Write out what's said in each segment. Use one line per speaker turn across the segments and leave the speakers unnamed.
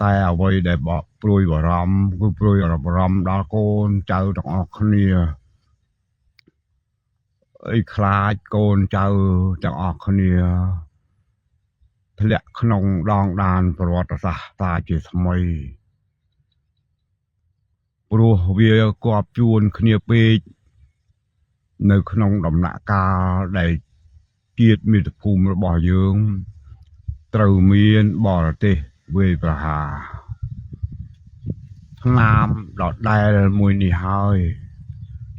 តែអ្វីដែលបកព្រួយបារម្ភគឺព្រួយបារម្ភដល់កូនចៅទាំងអស់គ្នាអីខ្លាចកូនចៅទាំងអស់គ្នាធ្លាក់ក្នុងដងដានប្រវត្តិសាស្ត្រតាជាថ្មីព្រោះវាគប់ជួនគ្នាពេកនៅក្នុងដំណាក់កាលដែលជាតិមាតុភូមិរបស់យើងត្រូវមានបរទេសវេប្រហារឆ្នាំដដែលមួយនេះហើយ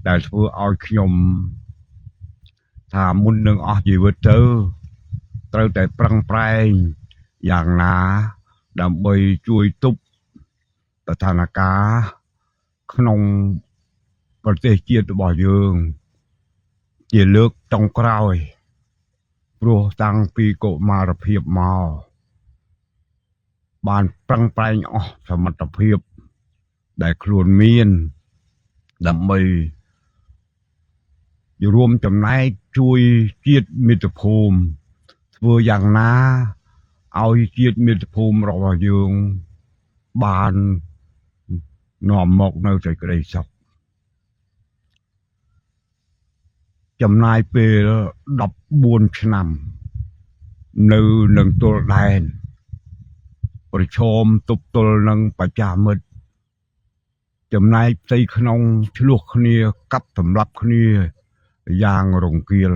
ដែលធ្វើឲ្យខ្ញុំថាមុននឹងអស់ជីវិតទៅត្រូវតែប្រឹងប្រែងយ៉ាងណាដើម្បីជួយទប់ស្ថានភាពក្នុងប្រទេសជាតិរបស់យើងជាលើកចុងក្រោយព្រោះតាំងពីកុមារភាពមកបានប្រឹងប្រែងអស់សមត្ថភាពដែលខ្លួនមានដើម្បីរួមចំណែកជួយជាតិមាតុភូមិធ្វើយ៉ាងណាឲ្យជាតិមាតុភូមិរបស់យើងបាននាំមកនៅសេចក្តីសុខចំណាយពេល14ឆ្នាំនៅនឹងទល់ដែនប្រឈមទប់ទល់នឹងបច្ចាមិត្តចំណាយផ្ទៃក្នុងឆ្លោះគ្នាកាប់សម្លាប់គ្នាយ៉ាងរង្គាល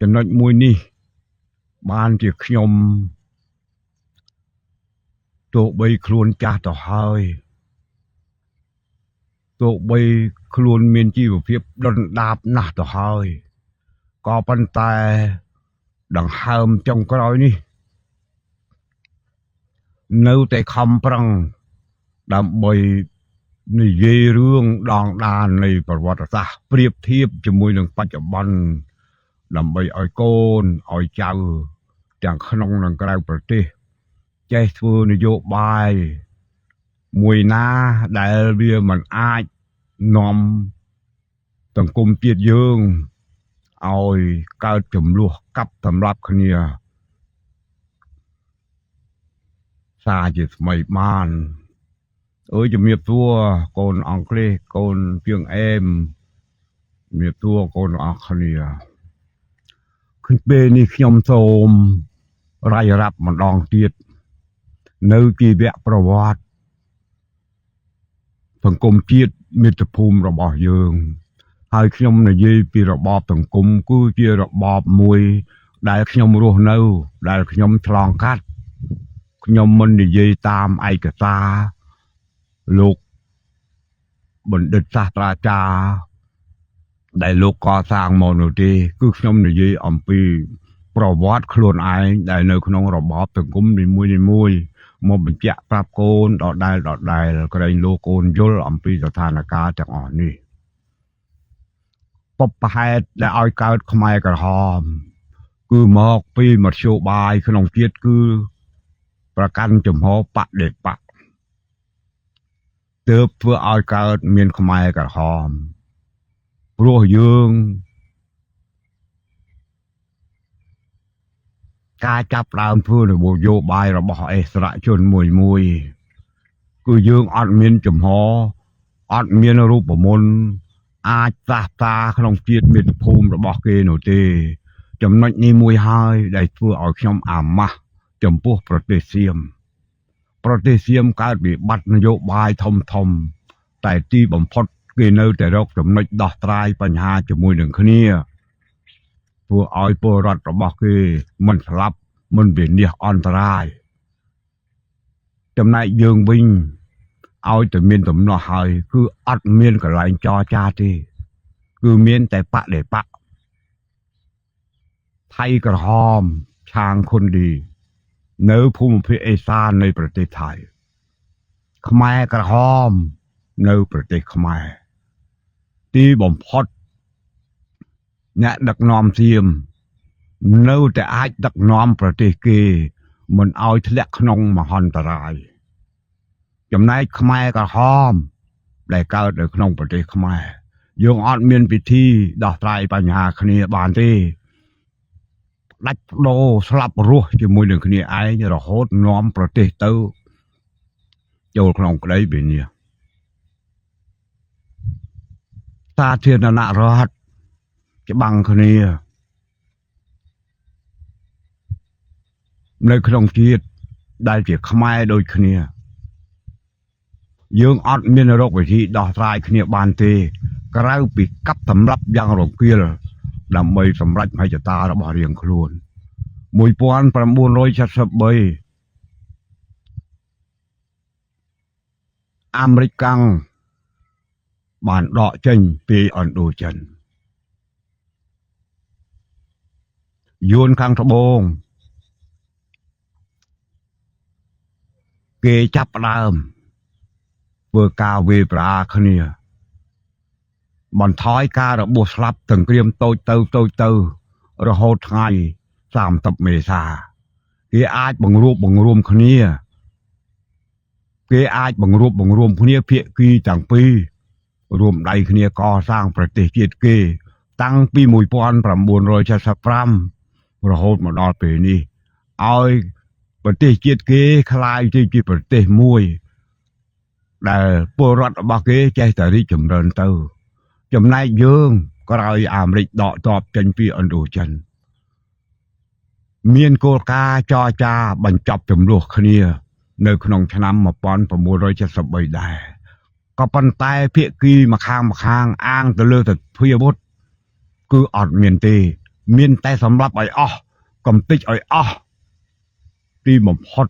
ចំណុចមួយនេះបានជាខ្ញុំទោះបីខ្លួនចាស់ទៅហើយទោះបីខ្លួនមានជីវភាពដុនដាបណាស់ទៅហើយក៏ប៉ុន្តែដង្ហើមចុងក្រោយនេះនៅតែខំប្រឹងដើម្បីនិយាយរឿងដងដាននៃប្រវត្តិសាស្ត្រប្រៀបធៀបជាមួយនឹងបច្ចុប្បន្នដើម្បីឲ្យកូនឲ្យចៅទាំងក្នុងនិងក្រៅប្រទេសចេះធ្វើនយោបាយមួយណាដែលវាមិនអាចនាំសង្គមជាតិយើងឲ្យកើតចំនួនកាប់សម្លាប់គ្នាសារជាថ្មីបានជំរាបសួរកូនអង់គ្លេសកូនជើងអែមជំរាបសួរកូនអស់គ្នាពេលនេះខ្ញុំសូមរាយរាប់ម្ដងទៀតនៅជីវប្រវត្តិសង្គមជាតិមាតុភូមិរបស់យើងហើយខ្ញុំនិយាយពីរបបសង្គមគឺជារបបមួយដែលខ្ញុំរស់នៅដែលខ្ញុំឆ្លងកាត់ខ្ញុំមិននិយាយតាមឯកសារលោកបណ្ឌិតសាស្ត្រាចារ្យដែលលោកកសាងមកនោះទេគឺខ្ញុំនិយាយអំពីប្រវត្តិខ្លួនឯងដែលនៅក្នុងរបបសង្គមនីមួយៗមកបញ្ជាក់ប្រាប់កូនដដែលក្រែងលោកកូនយល់អំពីស្ថានភាពទាំងអស់នេះបបហេតុដែលឲ្យកើតខ្មែរក្រហមគឺមកពីមធ្យោបាយក្នុងជាតិគឺប្រកាន់ចំហបដិបកទើបធ្វើឲ្យកើតមានខ្មែរក្រហមព្រោះយើងការចាប់ដើមធ្វើនយោបាយរបស់អិសរាជជនមួយគឺយើងអត់មានចំហអត់មានរូបមន្តអាចសាសតាក្នុងជាតិមាតុភូមិរបស់គេនោះទេចំណុចនេះមួយហើយដែលធ្វើឲ្យខ្ញុំអាម៉ាស់ចំពោះប្រទេសសៀមកើតវិបត្តិនយោបាយធំតែទីបំផុតគេនៅតែរកចំណុចដោះស្រាយបញ្ហាជាមួយនឹងគ្នាធ្វើឲ្យពលរដ្ឋរបស់គេមិនស្លាប់មិនវិនាសអន្តរាយចំណែកយើងវិញឲ្យតែមានដំណោះហើយគឺអត់មានកន្លែងចរចាទេគឺមានតែបដិបកថៃក្រហមឆាងខុនឌីនៅភូមិភាគឦសាននៃប្រទេសថៃខ្មែរក្រហមនៅប្រទេសខ្មែរទីបំផុតអ្នកដឹកនាំសៀមនៅតែអាចដឹកនាំប្រទេសគេមិនឲ្យធ្លាក់ក្នុងមហន្តរាយចំណែកខ្មែរក្រហមដែលកើតនៅក្នុងប្រទេសខ្មែរយើងអត់មានពិធីដោះស្រាយបញ្ហាគ្នាបានទេ ដាច់ដោស្លាប់រស់ជាមួយនឹងគ្នាឯងរហូតនាំប្រទេសទៅចូលក្នុងក្តីវិនាសសាធារណរដ្ឋច្បាំងគ្នានៅក្នុងជាតិដែលជាខ្មែរដូចគ្នាយើងអត់មានរកវិធីដោះស្រាយគ្នាបានទេក្រៅពីកាប់សម្រាប់យ៉ាងរង្គាលដើម្បីសម្រេចមហិច្ឆតារបស់រៀងខ្លួន1973អាមេរិកកាំងបានដកចេញពីឥណ្ឌូចិនយួនខាងត្បូងគេចាប់ផ្ដើមធ្វើការវេប្រាគ្នាបន្ថយការរបួសស្លាប់ទាំងក្រៀមតូចទៅរហូតថ្ងៃ30មេសាគេអាចបង្រួបបង្រួមគ្នាភាគីទាំងពីររួមដៃគ្នាកសាងប្រទេសជាតិគេតាំងពី1975រហូតមកដល់ពេលនេះឲ្យប្រទេសជាតិគេក្លាយទៅជាប្រទេសមួយដែលពលរដ្ឋរបស់គេចេះតែរីកចម្រើនទៅចំណែកយើងក្រោយអាមេរិកដកទ័ពចេញពីឥណ្ឌូចិនមានគោលការណ៍ចរចាបញ្ចប់ចំនួនគ្នានៅក្នុងឆ្នាំ1973ដែរក៏ប៉ុន្តែភាគីម្ខាងអាងទៅលើទិដ្ឋាវុធគឺអត់មានទេមានតែសម្រាប់ឲ្យអស់កំតិចឲ្យអស់ទីបំផុត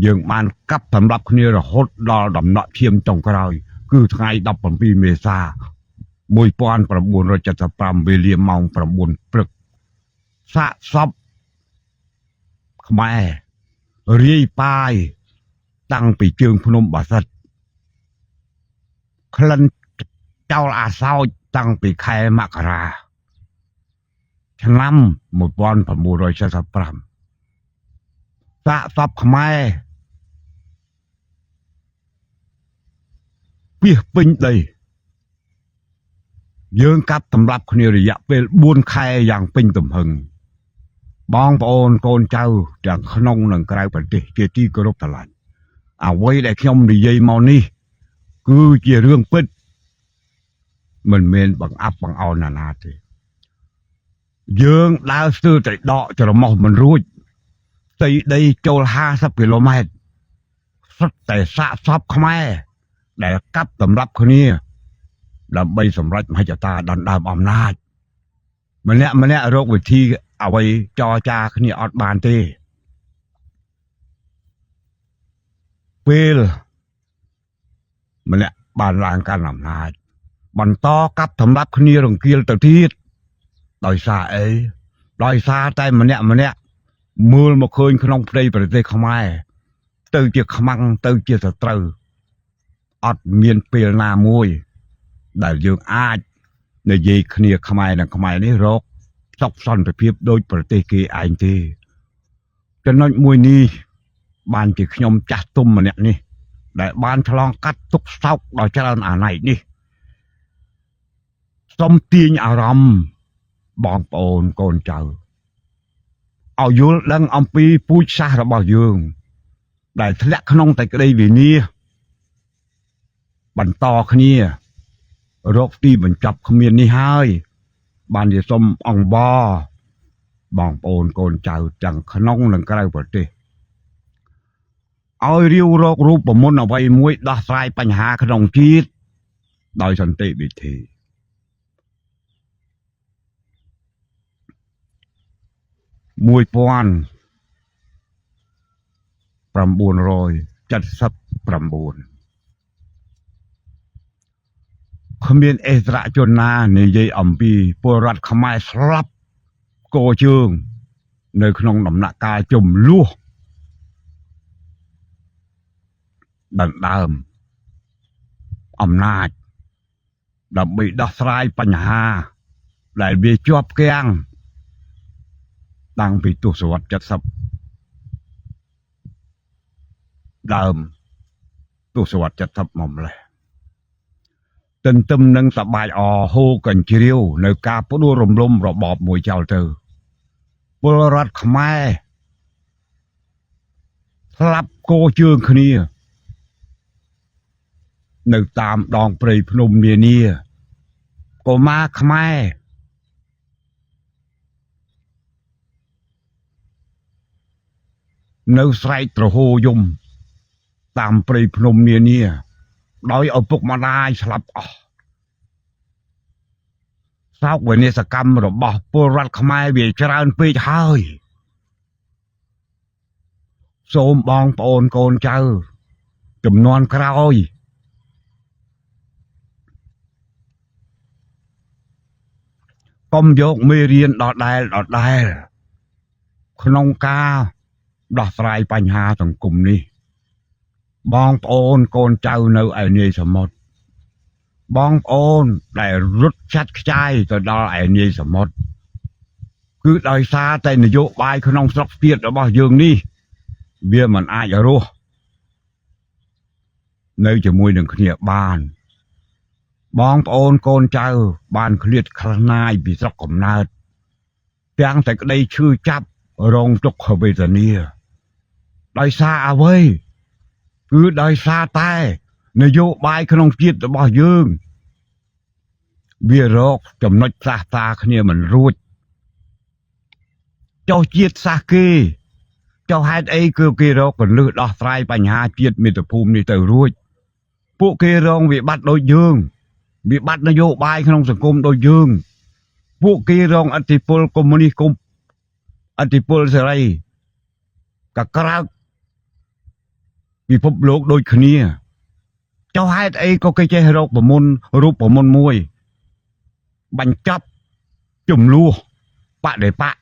យើងបានកាប់សម្រាប់គ្នារហូតដល់ដំណក់ឈាមចុងក្រោយគឺថ្ងៃ17មេសា1975វេលាម៉ោង9ព្រឹកសាកសពខ្មែររាយប៉ាយតាំងពីជើងភ្នំបាសិទ្ធក្លិនចោលអាសោចតាំងពីខែមករាឆ្នាំ1975សាកសពខ្មែរពីពេញដីយើងកាប់សម្រាប់គ្នារយៈពេល4ខែយ៉ាងពេញទំហឹងបងប្អូនកូនចៅទាំងក្នុងនិងក្រៅប្រទេសជាទីគោរពស្រឡាញ់អ្វីដែលខ្ញុំនិយាយមកនេះគឺជារឿងពិតមិនមែនបង្អាប់បង្អោនណាទេយើងដើរស្ទើរតែដកច្រមុះមិនរួចផ្ទៃដីចូល50គីឡូម៉ែត្រសុទ្ធតែសាកសពខ្មែរដែលកាប់សម្រាប់គ្នាដើម្បីសម្រេចមហិច្ឆតាដណ្ដើមអំណាចម្នាក់រកវិធីអ្វីចរចាគ្នាអត់បានទេពេលម្នាក់បានឡើងកាន់អំណាចបន្តកាប់សម្រាប់គ្នារង្គាលទៅទៀតដោយសារអីដោយសារតែម្នាក់មើលមកឃើញក្នុងផ្ទៃប្រទេសខ្មែរទៅជាខ្មាំងទៅជាសត្រូវអត់មានពេលណាមួយដែលយើងអាចនិយាយគ្នាខ្មែរនិងខ្មែរនេះរកសុខសន្តិភាពដោយប្រទេសគេឯងទេចំណុចមួយនេះបានជាខ្ញុំចាស់ទុំម្នាក់នេះដែលបានឆ្លងកាត់ទុក្ខសោកដល់ច្រើនអាណត្តិនេះសូមទាញអារម្មណ៍បងប្អូនកូនចៅឲ្យយល់ដឹងអំពីពូជសាសន៍របស់យើងដែលធ្លាក់ក្នុងតែក្តីវិនាសបន្តគ្នារកទីបញ្ចប់គ្មាននេះហើយបានជាសូមអង្វរបងប្អូនកូនចៅទាំងក្នុងនិងក្រៅប្រទេសឲ្យរាវរករូបមន្តអ្វីមួយដោះស្រាយបញ្ហាក្នុងជាតិដោយសន្តិវិធី1979គ្មានអិសរាជជនណានិយាយអំពីពលរដ្ឋខ្មែរស្លាប់កោជើងនៅក្នុងដំណាក់កាលជំលោះដណ្ដើមអំណាចដើម្បីដោះស្រាយបញ្ហាដែលវាជាប់គាំងតាំងពីទសវត្សរ៍70ដើមទសវត្សរ៍70មកម្លេះទន្ទឹមនឹងសបាយអហូរកញ្ជ្រៀវនៅការផ្ដួលរំលំរបបមួយចោលទៅ ពលរដ្ឋខ្មែរស្លាប់គោជើងគ្នានៅតាមដងព្រៃភ្នំនានាកុមារខ្មែរនៅស្រែកទ្រហោយំតាមព្រៃភ្នំនានាដោយឪពុកម្ដាយស្លាប់អស់សោកវេទនាកម្មរបស់ពលរដ្ឋខ្មែរវាច្រើនពេកហើយសូមបងប្អូនកូនចៅជំនាន់ក្រោយកុំយកមេរៀនដដែលក្នុងការដោះស្រាយបញ្ហាសង្គមនេះបងប្អូនកូនចៅនៅឯនាយសមុទ្របងប្អូនដែលរត់ចាត់ខ្ចាយទៅដល់ឯនាយសមុទ្រគឺដោយសារតែនយោបាយក្នុងស្រុកជាតិរបស់យើងនេះវាមិនអាចរស់នៅជាមួយនឹងគ្នាបានបងប្អូនកូនចៅបានឃ្លាតខ្លាយពីស្រុកកំណើតទាំងតែក្តីឈឺចាប់រងទុក្ខវេទនាដោយសារអ្វីគឺដោយសារតែនយោបាយក្នុងជាតិរបស់យើងវារកចំណុចសាសតាគ្នាមិនរួចចុះជាតិសាសគេចុះហេតុអីគឺគេរកកន្លឹះដោះស្រាយបញ្ហាជាតិមាតុភូមិនេះទៅរួចពួកគេរងវិបត្តិដូចយើងវិបត្តិនយោបាយក្នុងសង្គមដូចយើងពួកគេរងឥទ្ធិពលកុម្មុយនីសឥទ្ធិពលសេរីកក្រើកពិភពលោកដូចគ្នាចុះហេតុអីក៏គេចេះរកប្រមុនរូបប្រមុនមួយបញ្ចប់ចំនួនបដិបក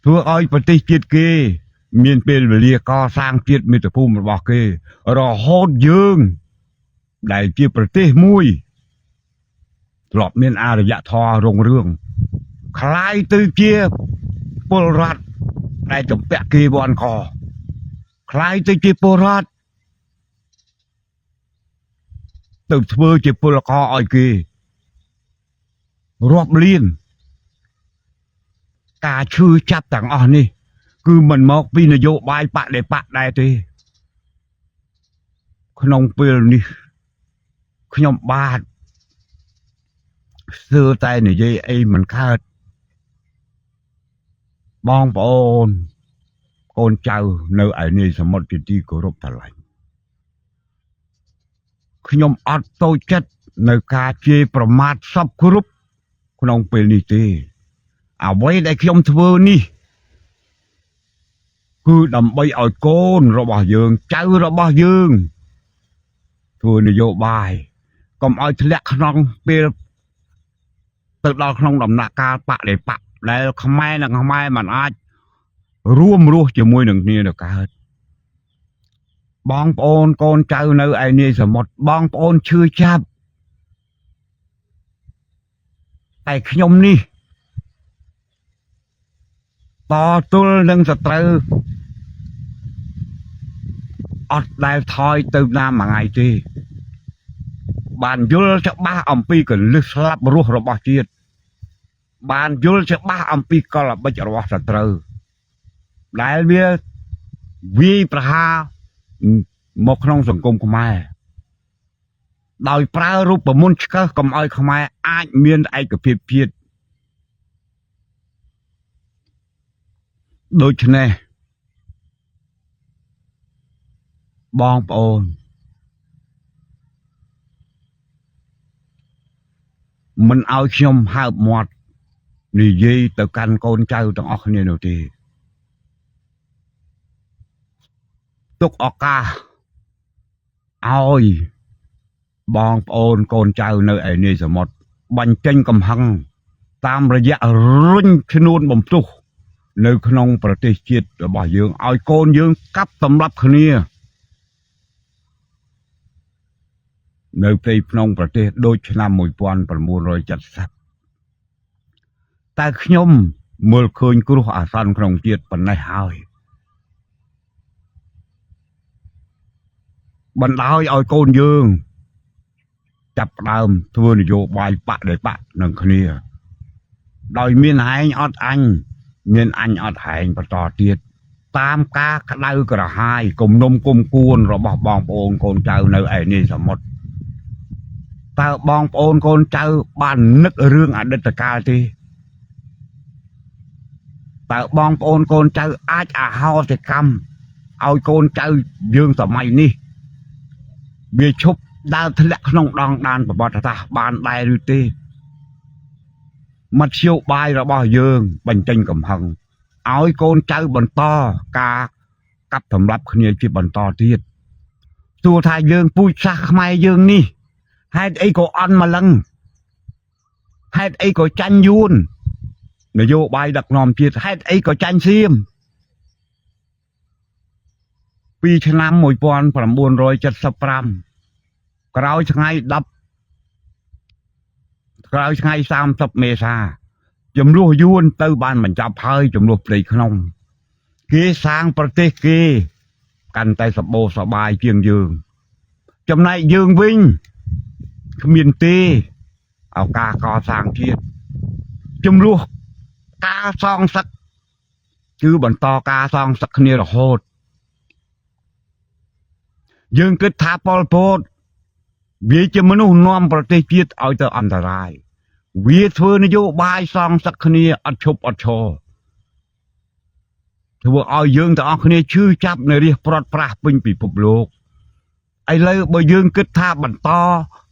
ធ្វើឲ្យប្រទេសជាតិគេមានពេលវេលាកសាងជាតិមាតុភូមិរបស់គេរហូតយើងដែលជាប្រទេសមួយធ្លាប់មានអរិយធម៌រុងរឿងคล้ายទៅជាពលរដ្ឋដែលចំពាក់គេវ័នកคล้ายទៅជាពលរដ្ឋទៅធ្វើជាពលករឲ្យគេរាប់លានការឈឺចាប់ទាំងអស់នេះគឺមិនមកពីនយោបាយបដិបកដែរទេក្នុងពេលនេះខ្ញុំបាទស្ទើរតែនិយាយអីមិនកើតបងប្អូនកូនចៅនៅឯនាយសមុទ្រជាទីគោរពស្រឡាញ់ខ្ញុំអត់តូចចិត្តនៅការជេរប្រមាថសពគ្រប់ក្នុងពេលនេះទេអ្វីដែលខ្ញុំធ្វើនេះគឺដើម្បីឲ្យកូនរបស់យើងចៅរបស់យើងធ្វើនយោបាយកុំឲ្យធ្លាក់ក្នុងពេលទៅដល់ក្នុងដំណាក់កាលបដិបកដែលខ្មែរនិងខ្មែរមិនអាចរួមរស់ជាមួយនឹងគ្នានៅកើតបងប្អូនកូនចៅនៅឯនាយសមុទ្របងប្អូនឈឺចាប់តែខ្ញុំនេះតទល់នឹងសត្រូវអត់ដែលថយទៅណាមួយថ្ងៃទេបានយល់ច្បាស់អំពីកលឹះស្លាប់រស់របស់ជាតិបានយល់ច្បាស់អំពីកលល្បិចរបស់សត្រូវដែលវាវាយប្រហារមកក្នុងសង្គមខ្មែរដោយប្រើរូបមន្តឆ្កឹះកុំឲ្យខ្មែរអាចមានឯកភាពជាតិដូច្នេះបងប្អូនមិនឲ្យខ្ញុំហើបមាត់និយាយទៅកាន់កូនចៅទាំងអស់គ្នានោះទេទុកឱកាសឲ្យបងប្អូនកូនចៅនៅឯនាយសមុទ្របញ្ចេញកំហឹងតាមរយៈរុញឈ្នួនបំផ្ទុះនៅក្នុងប្រទេសជាតិរបស់យើងឲ្យកូនយើងកាប់សម្លាប់គ្នានៅផ្ទៃក្នុងប្រទេសដូចឆ្នាំ1970តែខ្ញុំមើលឃើញគ្រោះអាសន្នក្នុងជាតិប៉ុណ្ណេះហើយបណ្ដោយឲ្យកូនយើងចាប់ផ្ដើមធ្វើនយោបាយបដិបកនឹងគ្នាដោយមានហែងអត់អញ មានអញអត់ហែងបន្តទៀតតាមការក្តៅក្រហាយគំនុំគុំគួនរបស់បងប្អូនកូនចៅនៅឯនេះសមុទ្រតើបងប្អូនកូនចៅបាននឹករឿងអតីតកាលទេតើបងប្អូនកូនចៅអាចអហោសិកម្មឲ្យកូនចៅយើងសម័យនេះវាឈប់ដើរធ្លាក់ក្នុងដងដានប្រវត្តិសាស្ត្របានដែរឬទេមធ្យោបាយរបស់យើងបញ្ចេញកំហឹងឲ្យកូនចៅបន្តការកាប់សម្លាប់គ្នាជាបន្តទៀតទោះថាយើងពូជសាសន៍ខ្មែរយើងនេះហេតុអីក៏អន់ម្លឹងហេតុអីក៏ចាញ់យួននយោបាយដឹកនាំជាតិហេតុអីក៏ចាញ់សៀមពីឆ្នាំ1975ក្រោយថ្ងៃ30មេសាចំនួនយួនទៅបានបញ្ចប់ហើយចំនួនព្រៃក្នុងគេសាងប្រទេសគេកាន់តែសម្បូរសប្បាយជាងយើងចំណែកយើងវិញគ្មានទេឱកាសកសាងជាតិចំនួនការសងសឹកគឺបន្តការសងសឹកគ្នារហូតយើងគិតថាប៉ុលពតវាជាមនុស្សនាំប្រទេសជាតិឲ្យទៅអន្តរាយវាធ្វើនយោបាយសងសឹកគ្នាអត់ឈប់អត់ឈរធ្វើឲ្យយើងទាំងអស់គ្នាឈឺចាប់នៅរាជប្រត់ប្រាស់ពេញពិភពលោកឥឡូវបើយើងគិតថាបន្ត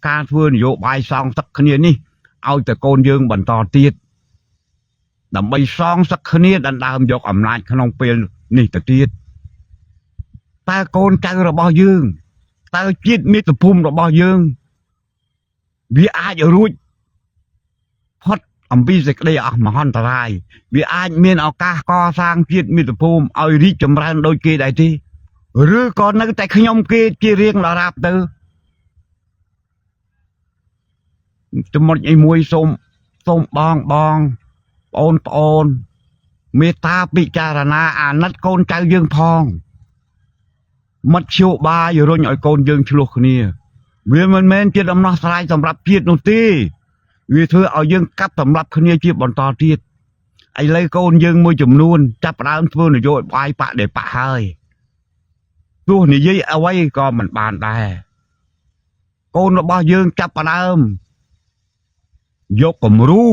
ការធ្វើនយោបាយសងសឹកគ្នានេះឲ្យតែកូនយើងបន្តទៀតដើម្បីសងសឹកគ្នាដណ្ដើមយកអំណាចក្នុងពេលនេះទៅទៀតតើកូនចៅរបស់យើងតើជាតិមាតុភូមិរបស់យើងវាអាចរួចផុតអំពីសេចក្តីអស់មហន្តរាយវាអាចមានឱកាសកសាងជាតិមាតុភូមិឲ្យរីកចម្រើនដូចគេដែរទេឬក៏នៅតែខ្ញុំគេជារៀងដរាបទៅចំណុចឯមួយសូមបងប្អូនមេត្តាពិចារណាអាណិតកូនចៅយើងផងមធ្យោបាយរុញឲ្យកូនយើងឆ្លោះគ្នាវាមិនមែនជាដំណោះស្រាយសម្រាប់ជាតិនោះទេវាធ្វើឲ្យយើងកាប់សម្លាប់គ្នាជាបន្តទៀតឥឡូវកូនយើងមួយចំនួនចាប់ផ្ដើមធ្វើនយោបាយបដិបកហើយទោះនិយាយអ្វីក៏មិនបានដែរកូនរបស់យើងចាប់ផ្ដើមយកគំរូ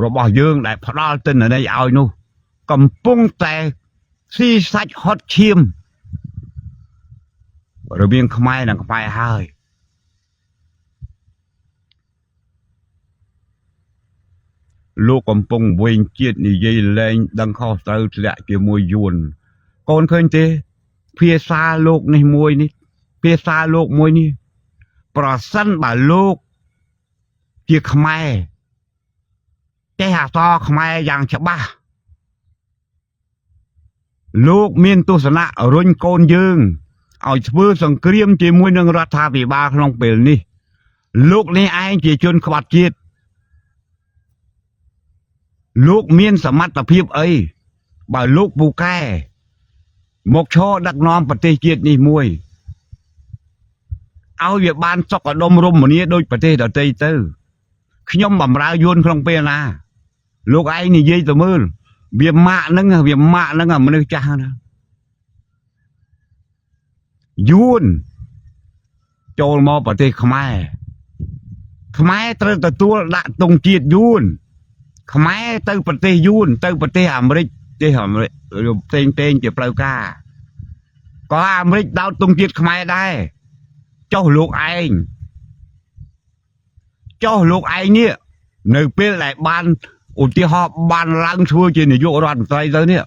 របស់យើងដែលផ្ដាល់ទិន្នន័យឲ្យនោះកំពុងតែស៊ីសាច់ហត់ឈាមរវាងខ្មែរនិងខ្មែរហើយលោកកំពុងវិញជាតិនិយាយលែងដឹងខុសត្រូវធ្លាក់ជាមួយយួនកូនឃើញទេភាសាលោកនេះមួយនេះភាសាលោកមួយនេះប្រសិនបើលោកជាខ្មែរចេះអក្សរខ្មែរយ៉ាងច្បាស់លោកមានទស្សនៈរុញកូនយើងឲ្យធ្វើសង្គ្រាមជាមួយនឹងរដ្ឋាភិបាលក្នុងពេលនេះលោកនេះឯងជាជនក្បត់ជាតិលោកមានសមត្ថភាពអីបើលោកពូកែមកឈរដឹកនាំប្រទេសជាតិនេះមួយឲ្យវាបានសុខដុមរមនាដោយប្រទេសដទៃទៅខ្ញុំបំរើយួនក្នុងពេលណាលោកឯងនិយាយទៅមើលវាម៉ាក់ហ្នឹងមនុស្សចាស់ណាយួនចូលមកប្រទេសខ្មែរត្រូវទទួលដាក់ទង់ជាតិយួនខ្មែរទៅប្រទេសយួនទៅប្រទេសអាមេរិកផ្សេងជាផ្លូវការក៏អាមេរិកដោតទង់ជាតិខ្មែរដែរចុះលោកឯងនេះនៅពេលដែលបានឧទាហរណ៍បានឡើងធ្វើជានាយករដ្ឋមន្ត្រីទៅនេះ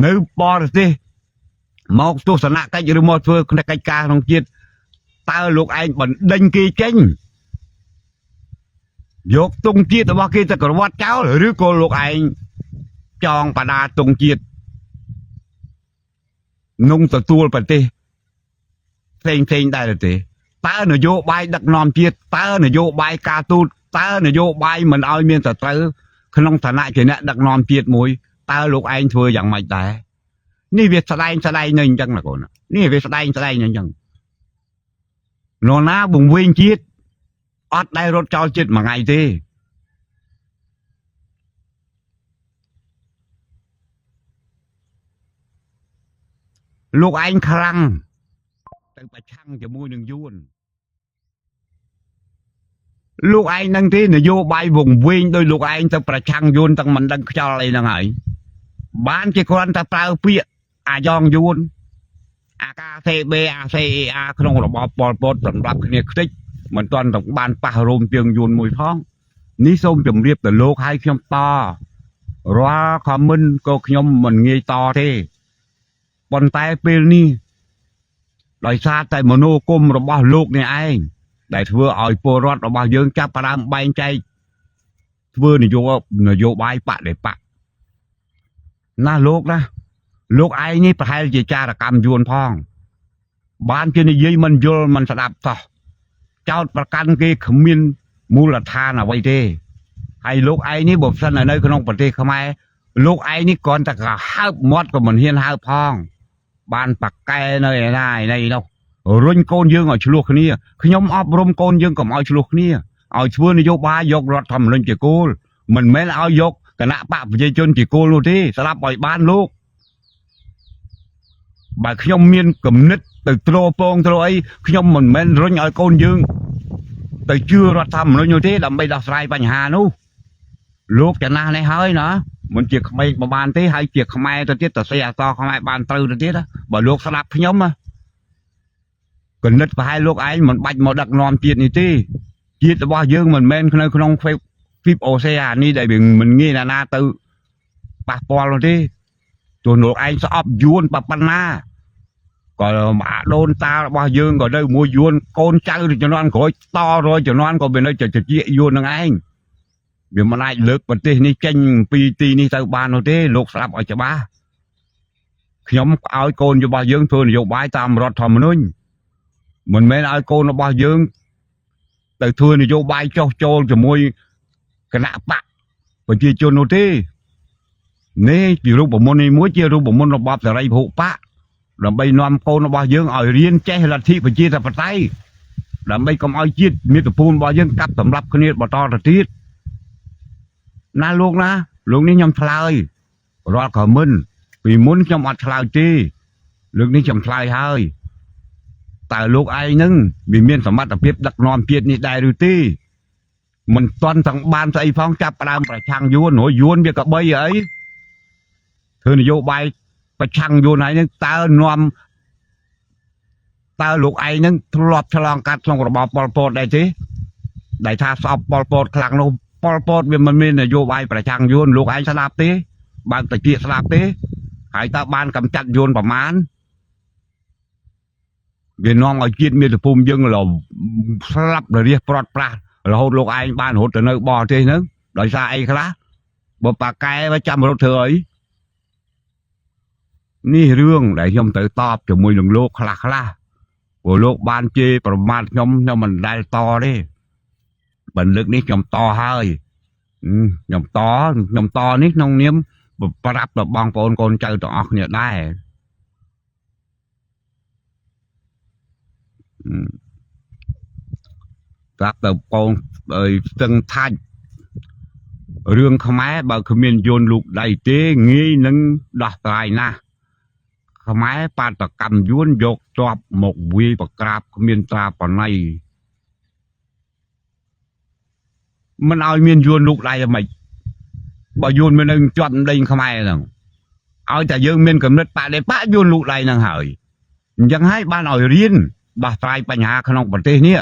នៅបរទេសមកទស្សនកិច្ចឬមកធ្វើកិច្ចការក្នុងជាតិតើលោកឯងបណ្ដេញគេចេញយកទង់ជាតិរបស់គេទៅក្រវត្តចោលឬក៏លោកឯងចងបដាទង់ជាតិនំទទួលប្រទេសផ្សេងដែរទេតើនយោបាយដឹកនាំជាតិតើនយោបាយការទូតតើនយោបាយមិនឲ្យមានសត្រូវក្នុងឋានៈជាអ្នកដឹកនាំជាតិមួយតើលោកឯងធ្វើយ៉ាងម៉េចដែរនេះវាស្ដែងនៅអញ្ចឹងណាកូននេះវាស្ដែងអញ្ចឹងនរណាបង្វែងជាតិអត់ដែលរត់ចោលជាតិមួយថ្ងៃទេ ลูกไอ้คลั่งแต่ประชังจะมวยหนึ่งยุนลูกไอ้นั่งที่นโยบายvùngวิ่งโดยลูกไอ้แต่ประชังยุนตั้งมันดังเจ้าอะไรนั่งไงบ้านจะคนแต่เปล่าเปียยองยุนอากาเซเบอาเซอาขนมระบอบปอลปดสำหรับเนี่ยคลิกเหมือนตอนตกบ้านป่ารวมเพียงยุนมวยท้องนี่ส้มจมเรียบแต่โลกให้ขยมต่อรอคอมมินก็ขยมมันเงยต่อที่ปนแต่เปนี่โดยซาแต่มโนกรมระบอบโลกเนี่ยเองได้เพื่อเอาปรอดระบอบยังจับประดามใบใจเพื่อนโยบายปะเด็ปะน่าโลกนะโลกไอ้นี่ประเทศจะจารกรรมยวนพองบ้านเจนี่ยี่มันโยนมันสดับต่อเจ้าประกันกีขมิ้นมูลธานเอาไว้เด้ให้โลกไอ้นี่บอกสนในขนมประเทศขมายโลกไอ้นี่ก่อนแต่ก็ห้ามอดก็มันเฮียนห้าพองบ้านปักแกในได้ในเนาะรุ่นโกนยังเอาชลุกนี่ขยมอบรมโกนยังกับเอาชลุกนี่เอาช่วยนโยบายยกรถทำเรื่องเจ้ากูมันไม่เอายกคณะปะประชาชนเจ้ากูรู้ที่สลับปล่อยบ้านลูกbà khi nhom miên cầm nít từ trô pong trô ấy khi nhom mình men rồi nhảy con dương từ chưa ra thăm nó như thế làm bây giờ saiបញ្ហានោះលោកចណានេះហើយណាមិនជាក្មេងប្រហែលទេហើយជាខ្មែរទៅទៀតទៅស្អីអសខ្មែរបានត្រូវទៅទៀតបើលោកស្ដាប់ខ្ញុំកណិតប្រហែលលោកឯងមិនបាច់មកដឹកនាំជាតិនេះទេជាតិរបស់យើងមិនមែននៅក្នុងហ្វីបអូសេអានេះដែលមិនងាយណាទៅប៉ះពាល់នោះទេទោះលោកឯងស្អប់យួនប៉ុណ្ណាក៏ដូនតារបស់យើងក៏នៅមួយយួនកូនចៅជំនាន់ក្រោយតរយជំនាន់ក៏វានៅជាយួននឹងឯងវាមិនអាចលើកប្រទេសនេះចេញពីទីនេះទៅបាននោះទេលោកស្ដាប់ឲ្យច្បាស់ខ្ញុំឲ្យកូនរបស់យើងធ្វើនយោបាយតាមរដ្ឋធម្មនុញ្ញមិនមែនឲ្យកូនរបស់យើងទៅធ្វើនយោបាយចោះចូលជាមួយគណៈបកប្រជាជននោះទេនេះជារូបមន្តនេះមួយជារូបមន្តរបបសេរីភូប៉ាដើម្បីនាំកូនរបស់យើងឲ្យរៀនចេះលទ្ធិប្រជាធិបតេយ្យដើម្បីកុំឲ្យជាតិមាតុភូមិរបស់យើងកាប់សម្លាប់គ្នាបន្តទៅទៀតណាលោកណាលោកនេះខ្ញុំឆ្លើយរាល់ខមមិនពីមុនខ្ញុំអត់ឆ្លើយទេលើកនេះខ្ញុំឆ្លើយហើយតើលោកឯងនឹងវាមានសមត្ថភាពដឹកនាំជាតិនេះដែរឬទេមិនតន់ទាំងបានស្អីផងចាប់ផ្ដើមប្រឆាំងយួនយួនវាក៏បីអីធ្វើនយោបាយប្រឆាំងយួនហើយនឹងតើនាំតើលោកឯងនឹងធ្លាប់ឆ្លងកាត់ក្នុងរបបប៉ុលពតដែរទេដែលថាស្អប់ប៉ុលពតខ្លាំងនោះប៉ុលពតវាមិនមាននយោបាយប្រឆាំងយួនលោកឯងស្ដាប់ទេបើតិចស្ដាប់ទេហើយតើបានកម្ចាត់យួនប្រមាណវានាំឲ្យជាតិមាតុភូមិយើងស្លាប់រះប្រត់ប្រាស់រហូតលោកឯងបានរត់ទៅនៅបរទេសហ្នឹងដោយសារអីខ្លះបើប៉ាកែមកចាំរត់ធ្វើអីនេះរឿងដែលខ្ញុំទៅតបជាមួយនឹងលោកខ្លះព្រោះលោកបានជេរប្រមាថខ្ញុំមិនដែលតទេបើលើកនេះខ្ញុំតហើយខ្ញុំតនេះក្នុងនាមប្រាប់ដល់បងប្អូនកូនចៅទាំងអស់គ្នាដែរប្រាប់ទៅកូនស្ទឹងថាច់រឿងខ្មែរបើគ្មានយន្តលូកដៃទេងាយនឹងដោះស្រាយណាស់ខ្មែរបាតកម្មយួនយកជាប់មកវាយប្រក្រាបគ្មានត្រាបណៃមិនឲ្យមានយួនលូកដៃហ្មងបើយួនមាននឹងជាប់ដេញខ្មែរហ្នឹងឲ្យតែយើងមានកំណត់បដិបកយួនលូកដៃហ្នឹងហើយអញ្ចឹងហើយបានឲ្យរៀនដោះស្រាយបញ្ហាក្នុងប្រទេសនេះ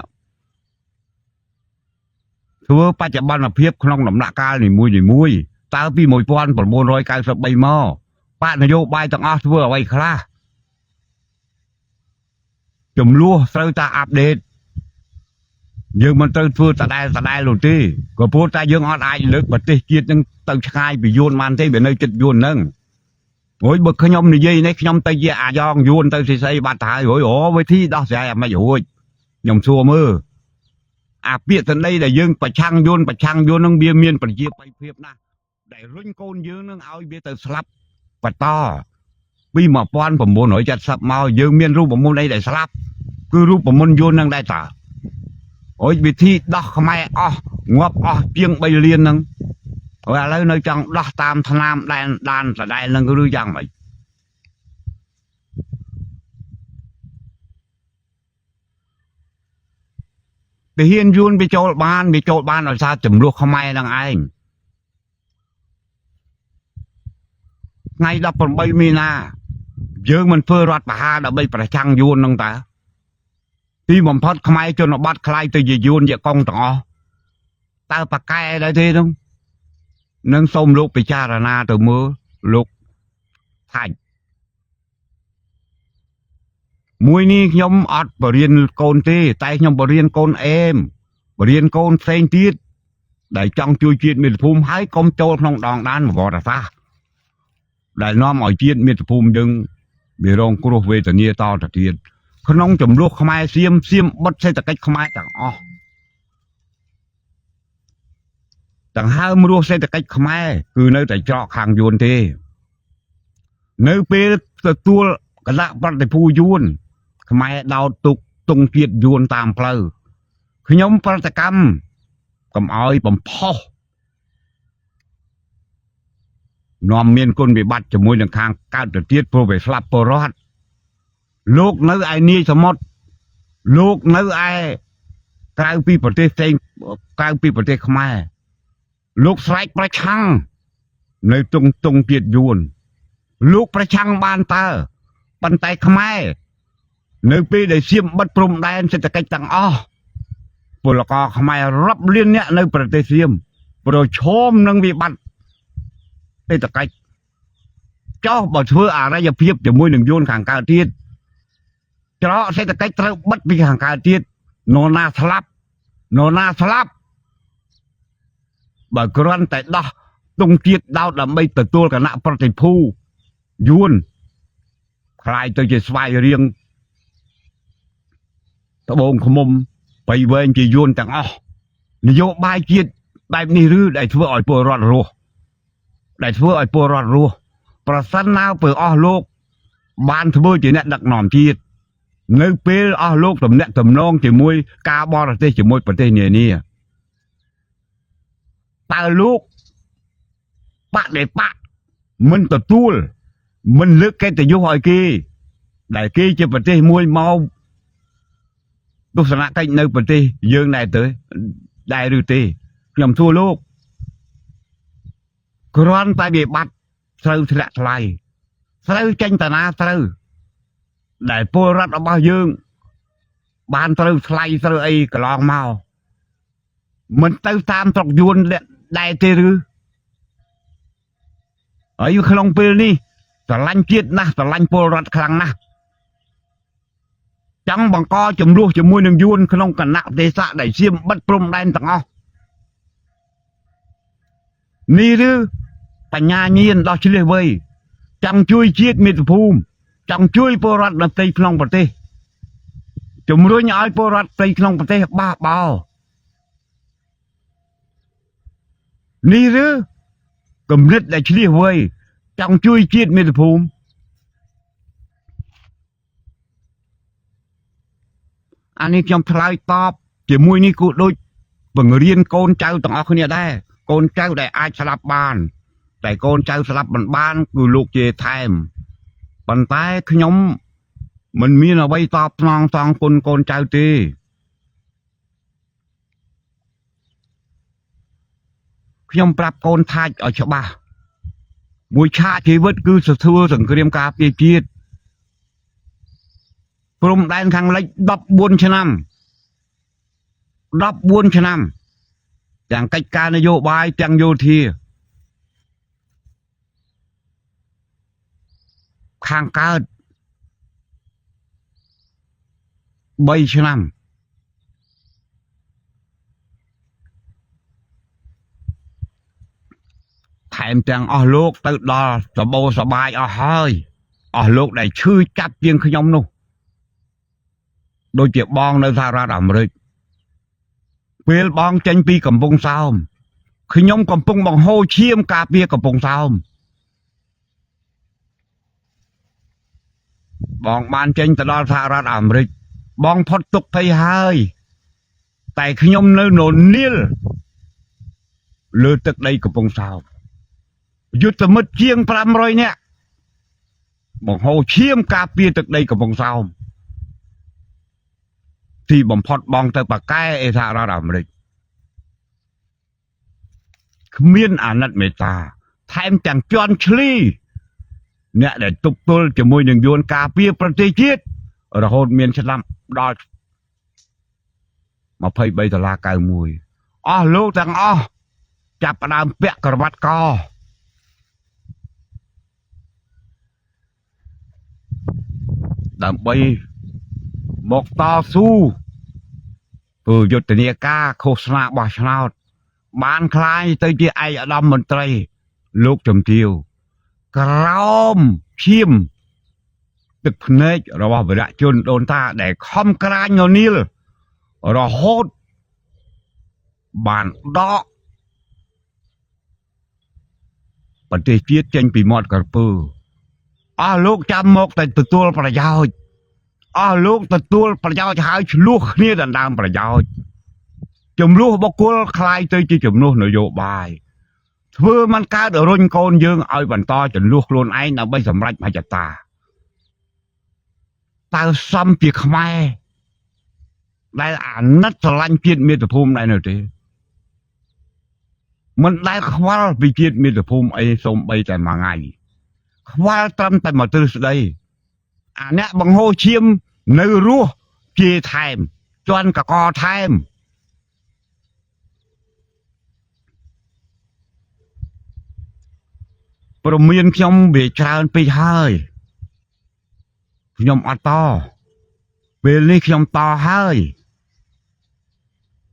ធ្វើបច្ចុប្បន្នភាពក្នុងដំណាក់កាលនីមួយតើពី1993មកបកនយោបាយទាំងអស់ធ្វើអ្វីខ្លះចំនួនត្រូវតែអាប់ដេតយើងមិនត្រូវធ្វើដដែលនោះទេក៏ព្រោះតែយើងអត់អាចលើកប្រទេសជាតិនឹងទៅឆ្ងាយពីយួនបានទេវានៅចិត្តយួនហ្នឹងហើយបើខ្ញុំនិយាយនេះខ្ញុំទៅជាអាយ៉ងយួនទៅស្អីបាត់ទៅហើយវិធីដោះស្រាយអាមិនរួចខ្ញុំសួរមើលអាពាក្យសម្ដីដែលយើងប្រឆាំងយួននឹងវាមានប្រជាប្រិយភាពណាស់ដែលរុញកូនយើងនឹងឲ្យវាទៅស្លាប់បន្តពី1970មកយើងមានរូបមន្តអីដែលស្លាប់គឺរូបមន្តយួននឹងដែរតើអុយវិធីដោះខ្មែរអស់ងាប់អស់ជាង3លានហ្នឹងហើយឥឡូវនៅចង់ដោះតាមថ្នាំដានដដែលនឹងឬយ៉ាងម៉េច ទៅហ៊ានយួនវាចូលបានដោយសារចំនួនខ្មែរនឹងឯងថ្ងៃ18មីនាយើងមិនធ្វើរដ្ឋប្រហារដើម្បីប្រឆាំងយួននឹងតើទីបំផុតខ្មែរជនបទខ្លាយទៅជាយួនជាកងទាំងអស់តើប៉ាកែដែរទេនោះនឹងសូមលោកពិចារណាទៅមើលលោកថាច់មួយនេះខ្ញុំអត់បរៀនកូនទេតែខ្ញុំបរៀនកូនអេមបរៀនកូនផ្សេងទៀតដែលចង់ជួយជាតិមាតុភូមិហើយកុំចូលក្នុងដងដានប្រវត្តិសាស្ត្រដែលនាំឲ្យជាតិមាតុភូមិយើងវារងគ្រោះវេទនាតទៅទៀតក្នុងចំនួនខ្មែរសៀមបិទសេដ្ឋកិច្ចខ្មែរទាំងអស់ទាំងហើមរស់សេដ្ឋកិច្ចខ្មែរគឺនៅតែច្រកខាងយួនទេនៅពេលទទួលគណៈប្រតិភូយួនខ្មែរដោតទុកទងជាតិយួនតាមផ្លូវខ្ញុំប្រតិកម្មកុំឲ្យបំផុសនាំមានគុណវិបត្តិជាមួយនឹងខាងកើតទៅទៀតព្រោះវាស្លាប់ពលរដ្ឋលោកនៅឯនាយសមុទ្រលោកនៅឯក្រៅពីប្រទេសផ្សេងក្រៅពីប្រទេសខ្មែរលោកស្រែកប្រឆាំងនៅទងជាតិយួនលោកប្រឆាំងបានតើប៉ុន្តែខ្មែរនៅពេលដែលសៀមបិទព្រំដែនសេដ្ឋកិច្ចទាំងអស់ពលករខ្មែររាប់លានអ្នកនៅប្រទេសសៀមប្រឈមនឹងវិបត្តិសេដ្ឋកិច្ចចោះបើធ្វើអរិយភាពជាមួយនឹងយួនខាងកើតទៀតច្រកសេដ្ឋកិច្ចត្រូវបិទពីខាងកើតទៀតនរណាស្លាប់បើគ្រាន់តែដោះទងជាតិដោតដើម្បីទទួលគណៈប្រតិភូយួនខ្លាយទៅជាស្វាយរៀងត្បូងឃ្មុំបៃវែងជាយួនទាំងអស់នយោបាយជាតិបែបនេះឬដែលធ្វើឲ្យពលរដ្ឋរស់ប្រសិនណាពើអស់លោកបានធ្វើជាអ្នកដឹកនាំជាតិនៅពេលអស់លោកទំនាក់ទំនងជាមួយការបរទេសជាមួយប្រទេសនានាតើលោកបដិបកមិនទទួលមិនលើកកិត្តិយសឲ្យគេដែលគេជាប្រទេសមួយមកទស្សនកិច្ចនៅប្រទេសយើងដែរឬទេខ្ញុំសួរលោកគ្រាន់តែវិបត្តិត្រូវធ្លាក់ថ្លៃត្រូវចេញតាណាត្រូវដែលពលរដ្ឋរបស់យើងបានត្រូវថ្លៃត្រូវអីកន្លងមកមិនទៅតាមស្រុកយួនដែរទេឬហើយក្នុងពេលនេះស្រឡាញ់ជាតិណាស់ស្រឡាញ់ពលរដ្ឋខ្លាំងណាស់ចង់បង្កចំនួនជាមួយនឹងយួនក្នុងគណៈទេសៈដែលសៀមបិទព្រំដែនទាំងអស់នេះឬបញ្ញាញាណដោះឆ្លៀសវៃចង់ជួយជាតិមាតុភូមិចង់ជួយពលរដ្ឋនៅផ្ទៃក្នុងប្រទេសជំរុញឲ្យពលរដ្ឋផ្ទៃក្នុងប្រទេសបះបោនេះឬគំនិតដែលឆ្លៀសវៃចង់ជួយជាតិមាតុភូមិអានេះខ្ញុំឆ្លើយតបជាមួយនេះគូដូចបង្រៀនកូនចៅទាំងអស់គ្នាដែរកូនចៅដែលអាចស្លាប់បានតែកូនចៅស្លាប់មិនបានគឺលោកជាថែមប៉ុន្តែខ្ញុំមិនមានអ្វីតបស្នងសងគុណកូនចៅទេខ្ញុំប្រាប់កូនថាច់ឲ្យច្បាស់មួយឆាកជីវិតគឺសធ្វើសង្គ្រាមការពារជាតិព្រំដែនខាងលិច14ឆ្នាំទាំងកិច្ចការនយោបាយទាំងយោធាខាងកើត3ឆ្នាំថែមទាំងអស់លោកទៅដល់សបោសបាយអស់ហើយអស់លោកដែលឈឺចាប់ជាងខ្ញុំនោះដូចជាបងនៅសហរដ្ឋអាមេរិកពេលបងចេញពីកំពង់សោមខ្ញុំកំពុងបង្ហូរឈាមការពារកំពង់សោមបងបានចេញទៅដល់សហរដ្ឋអាមេរិកបងផុតទុក្ខភ័យហើយតែខ្ញុំនៅននីលលើទឹកដីកំពង់សោមយុទ្ធមិត្តជាង500នាក់បង្ហូរឈាមការពារទឹកដីកំពង់សោម ទីបំផុតបងទៅបកកែអេសហរដ្ឋអាមេរិកគ្មានអាណិតមេត្តាថែមទាំងជន់ឈ្លីអ្នកដែលទប់ទល់ជាមួយនឹងយួនការពារប្រទេសជាតិរហូតមានឆ្នាំដល់$23.91អស់លោកទាំងអស់ចាប់ផ្ដើមពាក់ក្រវ៉ាត់កដើម្បីមកតស៊ូធ្វើយុទ្ធនាការឃោសនាបោះឆ្នោតបានคล้ายទៅជាឯកឧត្តមមន្ត្រីលោកជំទាវក្រោមឈាមទឹកភ្នែករបស់វីរៈជនដូនតាដែលខំក្រាញននីលរហូតបានដកប្រទេសជាតិចេញពីមាត់ក្រពើអស់លោកចាំមកតែទទួលប្រយោជន៍អស់លោកទទួលប្រយោជន៍ហើយឆ្លោះគ្នាដណ្ដើមប្រយោជន៍ចំនួនបុគ្គលคล้ายទៅជាចំនួននយោបាយធ្វើมันកើតរុញកូនយើងឲ្យបន្តចំនួនខ្លួនឯងដើម្បីសម្រេចមហិច្ឆតាតើសំជាខ្មែរដែលអាណិតស្រឡាញ់ជាតិមាតុភូមិដែរនៅទេមិនដែលខ្វល់ពីជាតិមាតុភូមិអីសូម្បីតែមួយថ្ងៃខ្វល់ត្រឹមតែមកទ្រឹស្ដីអាអ្នកបង្ហូរឈាមនៅរស់ជាថែមជន់កកថែមព្រមានខ្ញុំវាច្រើនពេកហើយខ្ញុំអត់តពេលនេះខ្ញុំតហើយ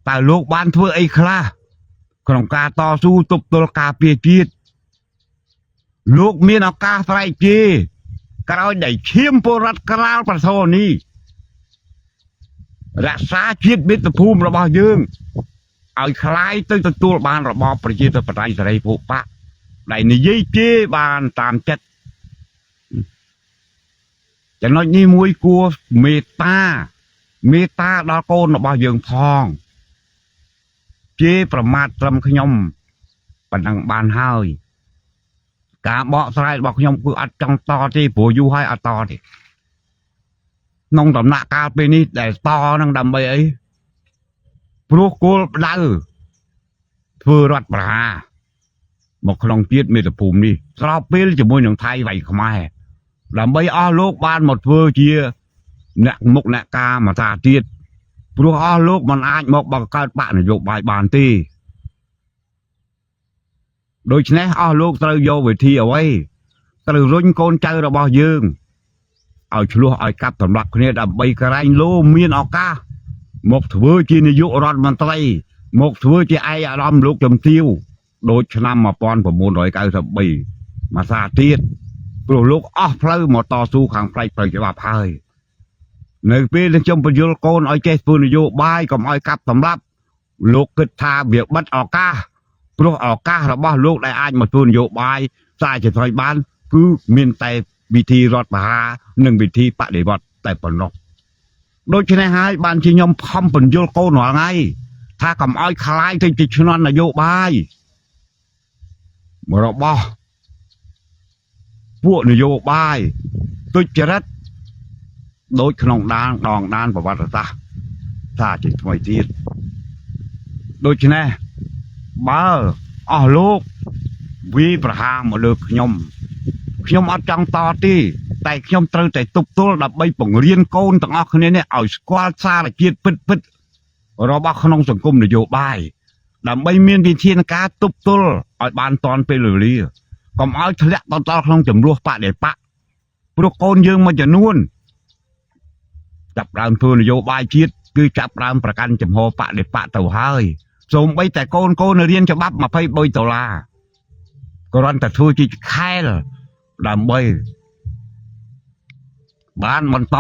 តើលោកបានធ្វើអីខ្លះក្នុងការតស៊ូទប់ទល់ការពារជាតិលោកមានឱកាសស្រែកជេរក្រោយដែលឈាមពលរដ្ឋក្រាលប្រសោនេះរក្សាជាតិមាតុភូមិរបស់យើងឲ្យคล้ายទៅទទួលបានរបបប្រជាធិបតេយ្យសេរីភូប៉ាដែលនិយាយជេរបានតាមចិត្តចំណុចនេះមួយគួរមេត្តាដល់កូនរបស់យើងផងជេរប្រមាថត្រឹមខ្ញុំប៉ុណ្ណឹងបានហើយការបកស្រាយរបស់ខ្ញុំគឺអត់ចង់តទេព្រោះយូរហើយអត់តទេក្នុងដំណាក់កាលពេលនេះដែលតនឹងដើម្បីអីព្រោះគោលដៅធ្វើរដ្ឋប្រហារមកក្នុងជាតិមាតុភូមិនេះស្របពេលជាមួយនឹងថៃវៃខ្មែរដើម្បីអស់លោកបានមកធ្វើជាអ្នកមុខអ្នកការមកតាទៀតព្រោះអស់លោកមិនអាចមកបង្កើតបកនយោបាយបានទេដូច្នេះអស់លោកត្រូវយកវិធីអ្វីត្រូវរុញកូនចៅរបស់យើងឲ្យឆ្លោះឲ្យកាប់សម្លាប់គ្នាដើម្បីក្រែងលោមានឱកាសមកធ្វើជានាយករដ្ឋមន្ត្រីមកធ្វើជាឯកឧត្តមលោកជំទាវដូចឆ្នាំ1993មកសាទៀតព្រោះលោកអស់ផ្លូវមកតស៊ូខាងផ្លៃផ្លូវច្បាប់ហើយនៅពេលដែលខ្ញុំបញ្យល់កូនឲ្យចេះធ្វើនយោបាយកុំឲ្យកាប់សម្លាប់លោកគិតថាវាបិទឱកាសព្រោះឱកាសរបស់លោកដែលអាចមកធ្វើនយោបាយសារជាថ្មីបានគឺមានតែវិធីរដ្ឋបហានិងវិធីបដិវត្តតែប៉ុណ្ណោះដូច្នេះហើយបានជាខ្ញុំខំបញ្យល់កូនរាល់ថ្ងៃថាកុំឲ្យខ្លាយទៅជាឈ្នន់នយោបាយរបស់ពួកនយោបាយទុច្ចរិតដូចក្នុងដងដានប្រវត្តិសាស្ត្រថាជាថ្មីទៀតដូច្នេះបើអស់លោកវាប្រហារមកលើខ្ញុំអត់ចង់តទេតែខ្ញុំត្រូវតែទប់ទល់ដើម្បីបង្រៀនកូនទាំងអស់គ្នានេះឲ្យស្គាល់សារជាតិពិតរបស់ក្នុងសង្គមនយោបាយដើម្បីមានវិធានការទប់ទល់ឲ្យបានតាន់ពេលវេលាកុំឲ្យធ្លាក់ដល់ក្នុងចំនួនបដិបកព្រោះកូនយើងមួយចំនួនចាប់ដើមធ្វើនយោបាយជាតិគឺចាប់ដើមប្រកាន់ចំហបដិបកទៅហើយសូម្បីតែកូនរៀនច្បាប់$23គ្រាន់តែធ្វើជាខែលដើម្បីបានបន្ត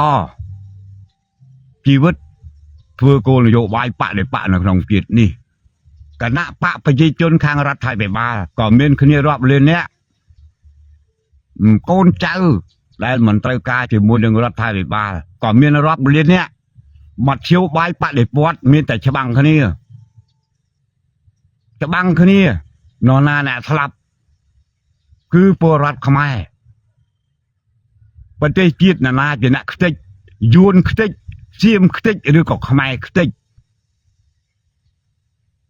ជីវិតធ្វើគោលនយោបាយបដិបកនៅក្នុងជាតិនេះគណៈបកប្រជាជនខាងរដ្ឋាភិបាលក៏មានគ្នារាប់លានអ្នកកូនចៅដែលមិនត្រូវការជាមួយនឹងរដ្ឋាភិបាលក៏មានរាប់លានអ្នកមធ្យោបាយបដិវត្តមានតែច្បាំងគ្នានរណាអ្នកស្លាប់គឺពលរដ្ឋខ្មែរប្រទេសជាតិណាជាអ្នកខ្ទេចយួនខ្ទេច សៀមខ្ទេចឬក៏ខ្មែរខ្ទេច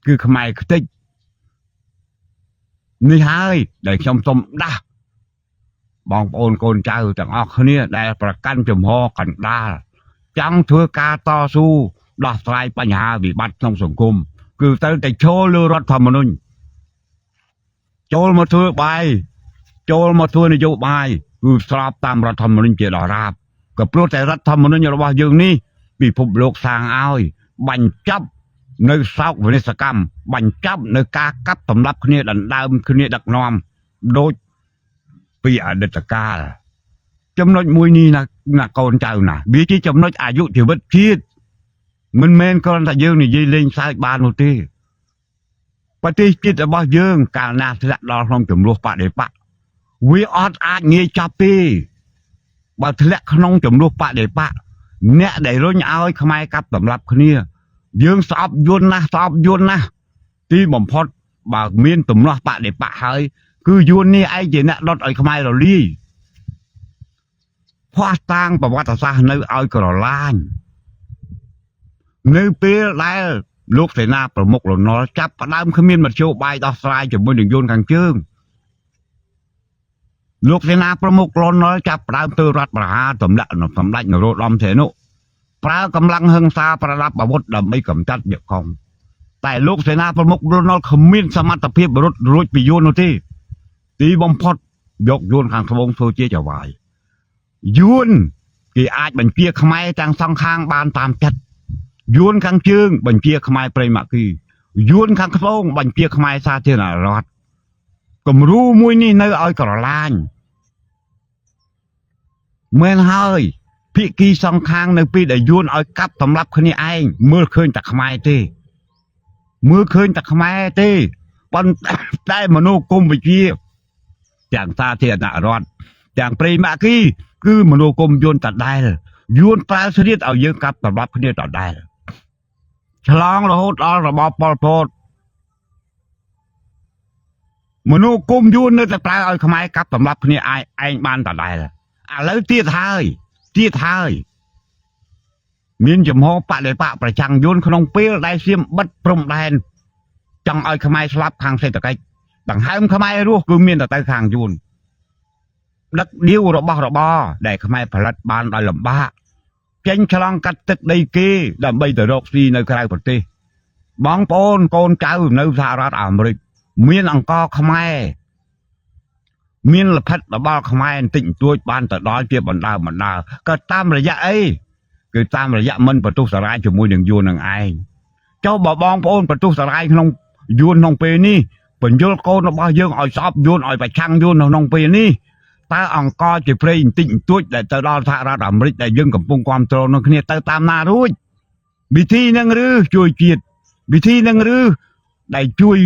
គឺខ្មែរខ្ទេចនេះហើយដែលខ្ញុំសូមដាស់បងប្អូនកូនចៅទាំងអស់គ្នាដែលប្រកាន់ចំហកណ្ដាលចង់ធ្វើការតស៊ូដោះស្រាយបញ្ហាវិបត្តិក្នុងសង្គមគឺទៅតែចូលលើរដ្ឋធម្មនុញ្ញចូលមកធ្វើបាយចូលមកធ្វើនយោបាយគឺស្របតាមរដ្ឋធម្មនុញ្ញជាដរាបក៏ព្រោះតែរដ្ឋធម្មនុញ្ញរបស់យើងនេះពិភពលោកសាងឲ្យបញ្ចប់នៅសោកវិនិស្សកម្មបញ្ចប់នៅការកាប់សម្លាប់គ្នាដណ្ដើមគ្នាដឹកនាំដូចពីអតីតកាលចំណុចមួយនេះណាកូនចៅណាវាជាចំណុចអាយុជីវិតជាតិមិនមែនគ្រាន់តែយើងនិយាយលេងសើចបាននោះទេប្រទេសជាតិរបស់យើងកាលណាធ្លាក់ដល់ក្នុងចំនួនបដិបកវាអត់អាចងាយចាប់ទេបើធ្លាក់ក្នុងចំនួនបដិបកអ្នកដែលរុញឲ្យខ្មែរកាប់សម្លាប់គ្នាយើងស្អប់យួនណាស់ទីបំផុតបើមានទំនាស់បដិបកហើយគឺយួននេះឯងជាអ្នកដុតឲ្យខ្មែររលាយផ្ោះតាងប្រវត្តិសាស្ត្រនៅឲ្យក្រឡាញនៅពេលដែលលោកសេនាប្រមុខលន់នល់ចាប់ផ្ដើមគ្មានមធ្យោបាយដោះស្រាយជាមួយនឹងយួនខាងជើងលោកសេនាប្រមុខលន់នល់ចាប់ផ្ដើមធ្វើរដ្ឋប្រហារសម្ដេចនរោត្តមសីហនុប្រើកម្លាំងហិង្សាប្រដាប់អាវុធដើម្បីកម្ចាត់យកកងតែលោកសេនាប្រមុខលន់នល់គ្មានសមត្ថភាពរត់រួចពីយួននោះទេទីបំផុតយកយួនខាងត្បូងធ្វើជាចៅហ្វាយយួនគេអាចបញ្ជាខ្មែរទាំងសងខាងបានតាមចិត្តយួនខាងជើងបញ្ជាខ្មែរព្រៃម៉ាគីយួនខាងត្បូងបញ្ជាខ្មែរសាធារណរដ្ឋគំរូមួយនេះនៅឲ្យក្រឡាញមែនហើយភិក្ខីសងខាងនៅពេលដែលយួនឲ្យកាប់សម្លាប់គ្នាឯងមើលឃើញតែខ្មែរទេប៉ុន្តែមនោគមវិជ្ជាទាំងសាធារណរដ្ឋទាំងព្រៃម៉ាគីគឺមនោគមយួនដដែលយួនប្រើស្រៀតឲ្យយើងកាប់សម្លាប់គ្នាដដែលឆ្លងរហូតដល់របបប៉ុលពតមនោគមយួននៅតែប្រើឲ្យខ្មែរកាប់សម្លាប់គ្នាឯងបានដដែលឥឡូវទៀតហើយមានចំហបដិបកប្រចាំងយួនក្នុងពេលដែលសៀមបិទព្រំដែនចង់ឲ្យខ្មែរស្លាប់ខាងសេដ្ឋកិច្ចដង្ហើមខ្មែររស់គឺមានតែទៅខាងយួនដឹកដៀវរបស់របរដែលខ្មែរផលិតបានដោយលំបាកចេញឆ្លងកាត់ទឹកដីគេដើម្បីទៅរកស៊ីនៅក្រៅប្រទេសបងប្អូនកូនចៅនៅសហរដ្ឋអាមេរិកមានអង្គរខ្មែរមានលភិតរបស់ខ្មែរបន្តិចបន្តួចបានទៅដល់ជាបណ្ដើក៏តាមរយៈអីគឺតាមរយៈមិនបន្ទុះសារាយជាមួយនឹងយួននឹងឯងចុះបើបងប្អូនបន្ទុះសារាយក្នុងយួនក្នុងពេលនេះបញ្យលកូនរបស់យើងឲ្យស្អប់យួនឲ្យប្រឆាំងយួនក្នុងពេលនេះតើអង្គរជាព្រៃបន្តិចបន្តួចដែលទៅដល់សហរដ្ឋអាមេរិកដែលយើងកំពុងគ្រប់គ្រងនឹងគ្នាទៅតាមណារួចវិធីនឹងឬជួយជាតិវិធីនឹងឬដែលជួយ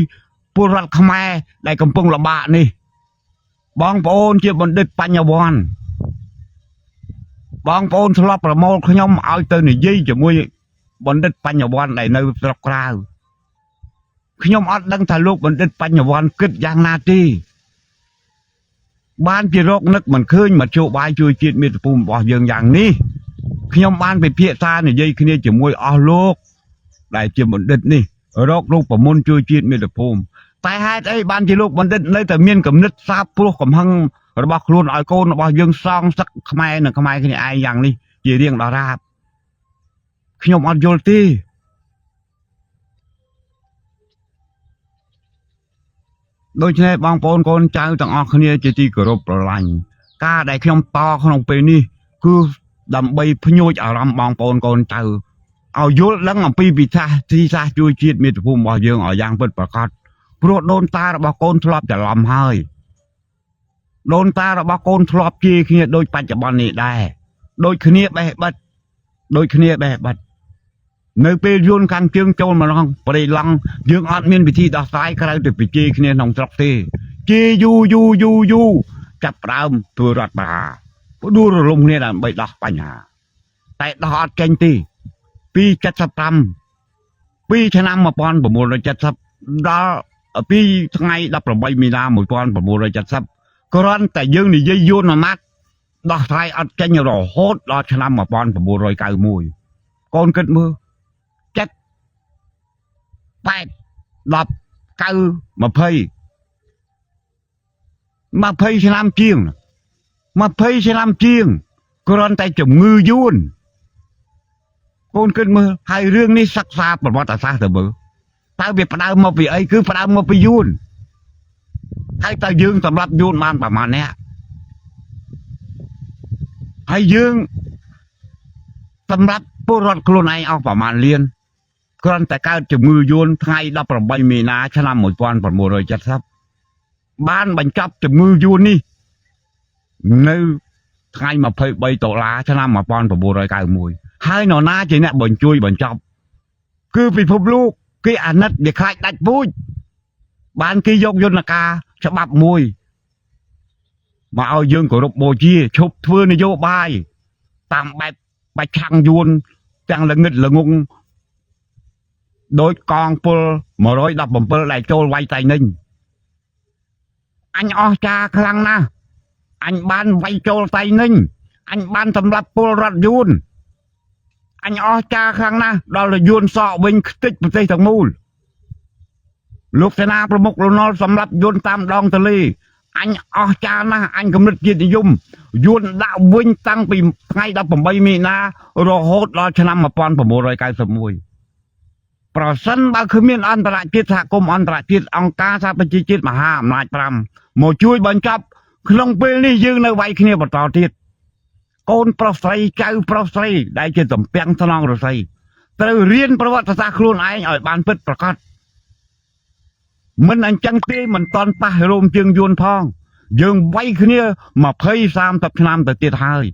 ពលរដ្ឋខ្មែរដែលកំពុងលំបាកនេះបងប្អូនជាបណ្ឌិតបញ្ញវន្តបងប្អូនធ្លាប់ប្រមូលខ្ញុំឲ្យទៅនិយាយជាមួយបណ្ឌិតបញ្ញវន្តដែលនៅស្រុកក្រៅខ្ញុំអត់ដឹងថាលោកបណ្ឌិតបញ្ញវន្តគិតយ៉ាងណាទេបានជារកនឹកមិនឃើញមធ្យោបាយជួយជាតិមាតុភូមិរបស់យើងយ៉ាងនេះខ្ញុំបានពិភាក្សានិយាយគ្នាជាមួយអស់លោកដែលជាបណ្ឌិតនេះរករូបមន្តជួយជាតិមាតុភូមិតែហេតុអីបានជាលោកបណ្ឌិតនៅតែមានគំនិតសាបព្រោះកំហឹងរបស់ខ្លួនឲ្យកូនរបស់យើងសងសឹកខ្មែរនិងខ្មែរគ្នាឯងយ៉ាងនេះជារៀងដរាបខ្ញុំអត់យល់ទេដូច្នេះបងប្អូនកូនចៅទាំងអស់គ្នាជាទីគោរពស្រឡាញ់ការដែលខ្ញុំតក្នុងពេលនេះគឺដើម្បីភ្ញួចអារម្មណ៍បងប្អូនកូនចៅឲ្យយល់ដឹងអំពីវិធីសាស្ត្រជួយជាតិមាតុភូមិរបស់យើងឲ្យយ៉ាងពិតប្រាកដព្រោះដូនតារបស់កូនធ្លាប់ច្រឡំហើយដូនតារបស់កូនធ្លាប់ជាគ្នាដូចបច្ចុប្បន្ននេះដែរដូចគ្នាបេះបិទនៅពេលយួនខាងជើងចូលមកក្នុងព្រៃឡង់យើងអត់មានវិធីដោះស្រាយក្រៅពីពិជ័យគ្នាក្នុងស្រុកទេជាយូចាប់ផ្ដើមធ្វើរដ្ឋប្រហារដួលរលំគ្នាដើម្បីដោះបញ្ហាតែដោះអត់ចេញទេពី75ពីឆ្នាំ1970ដល់ពីថ្ងៃ18មីនា1970គ្រាន់តែយើងនិយាយយួនមួយម៉ាត់ដោះស្រាយអត់ចេញរហូតដល់ឆ្នាំ1991 con kết mưa chắc bẹp đập câu mà phây sẽ làm chiêng con tay chồng ngư yuôn con kết mưa hai rương ní sắc xa bật bọt xa từ bữa tao việc đau mà vì ấy cứ đau mà vì yuôn hay tao dương tầm lập yuôn man bà mà nè hay dương tầm lập bố rọt khuôn này ao bà mà liên con tay cao chồng ngư yuôn thay đập vào bay mì ná cho làm một con phần mùa rồi chặt sắp ban bánh chắp chồng ngư yuôn đi nơi thay mà phơi bay tổ lá cho làm một con phần mùa rồi cài mùi hai nó ná chỉ nè bánh chui bánh chắp cứ vì phục lúc cái ảnh nất để khai đạch vui ban kia dốc vô là ca cho bạp mùi mà ao dương của độc bồ chia chụp thưa này vô bài tạm bạch bạch thằng yuôn chẳng là nghịch là ngung đôi con pul mà rồi đập bầm pul lại trôi quay tay ninh anh o cha khăng na anh ban vay trôi tay ninh anh ban thầm lập pul rật yuôn anh o cha khăng na đó là yuôn sọ bình tích một tay thằng mù lúc thế nào một nó sầm lập yuôn tam đong tờ ly anh o cha na anh cầm lịch gì dùng yuôn đạo vinh tăng vì ngay đập bầm bay mi na rồi hốt đó cho năm mà pon bầm rồi cái sầm mùiประชันบางคือมีอันตรายจิตสากมอันตรายจิตองค์การสหประชาชาติมหาอำนาจพรำมาช่วยบรรจับขนมเปรี้ยวยืนในวัยขี้เนี่ยบต่อทิศโกนปลอกใส่เจ้าปลอกใส่ได้จะต้องเปียงสนองเราใส่แต่เรียนประวัติศาสตร์ครูนไอ้บานพิษประกาศมันอันจังตีมันตอนป่าโรมจึงยวนพองยืงวัยขี้เนี่ยมาเพย์สามตับชนามแต่ติดหาย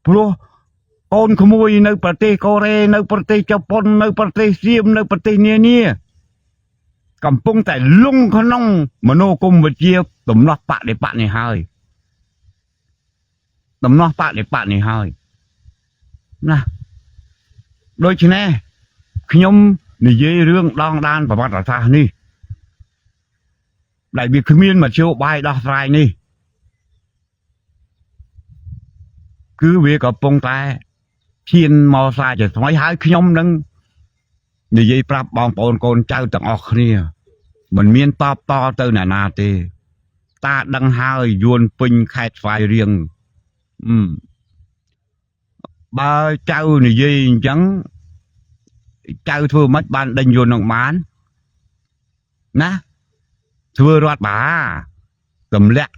เพราะโอนขโมยในประเทศเกาหลีในประเทศญี่ปุ่นในประเทศซีมในประเทศเนี่ยกำปงแต่ลุงขนมมโนกรมวิทยาตำนอกปะในปะในหายตำนอกปะในปะในหายนะโดยเฉพาะขยมนี่เยเรื่องดองดานประวัติศาสตร์นี่ได้บีขมิ้นมาเชี่ยวใบดอกไทรนี่คือเวกับปงแต่เทียนมอซาจะทำให้หายขยมนึงนี่ยัยปรับบองปอนโกนเจ้าต่างออกเนี่ยมันเมียนตอบต่อเตอร์นาเตตาดังหายยวนปิงแคดไฟเรียงบ่เจ้านี่ยัยจังเจ้าทั่วมัดบ้านดังยวนออกมานนะทั่วรอดบ่าตำเละ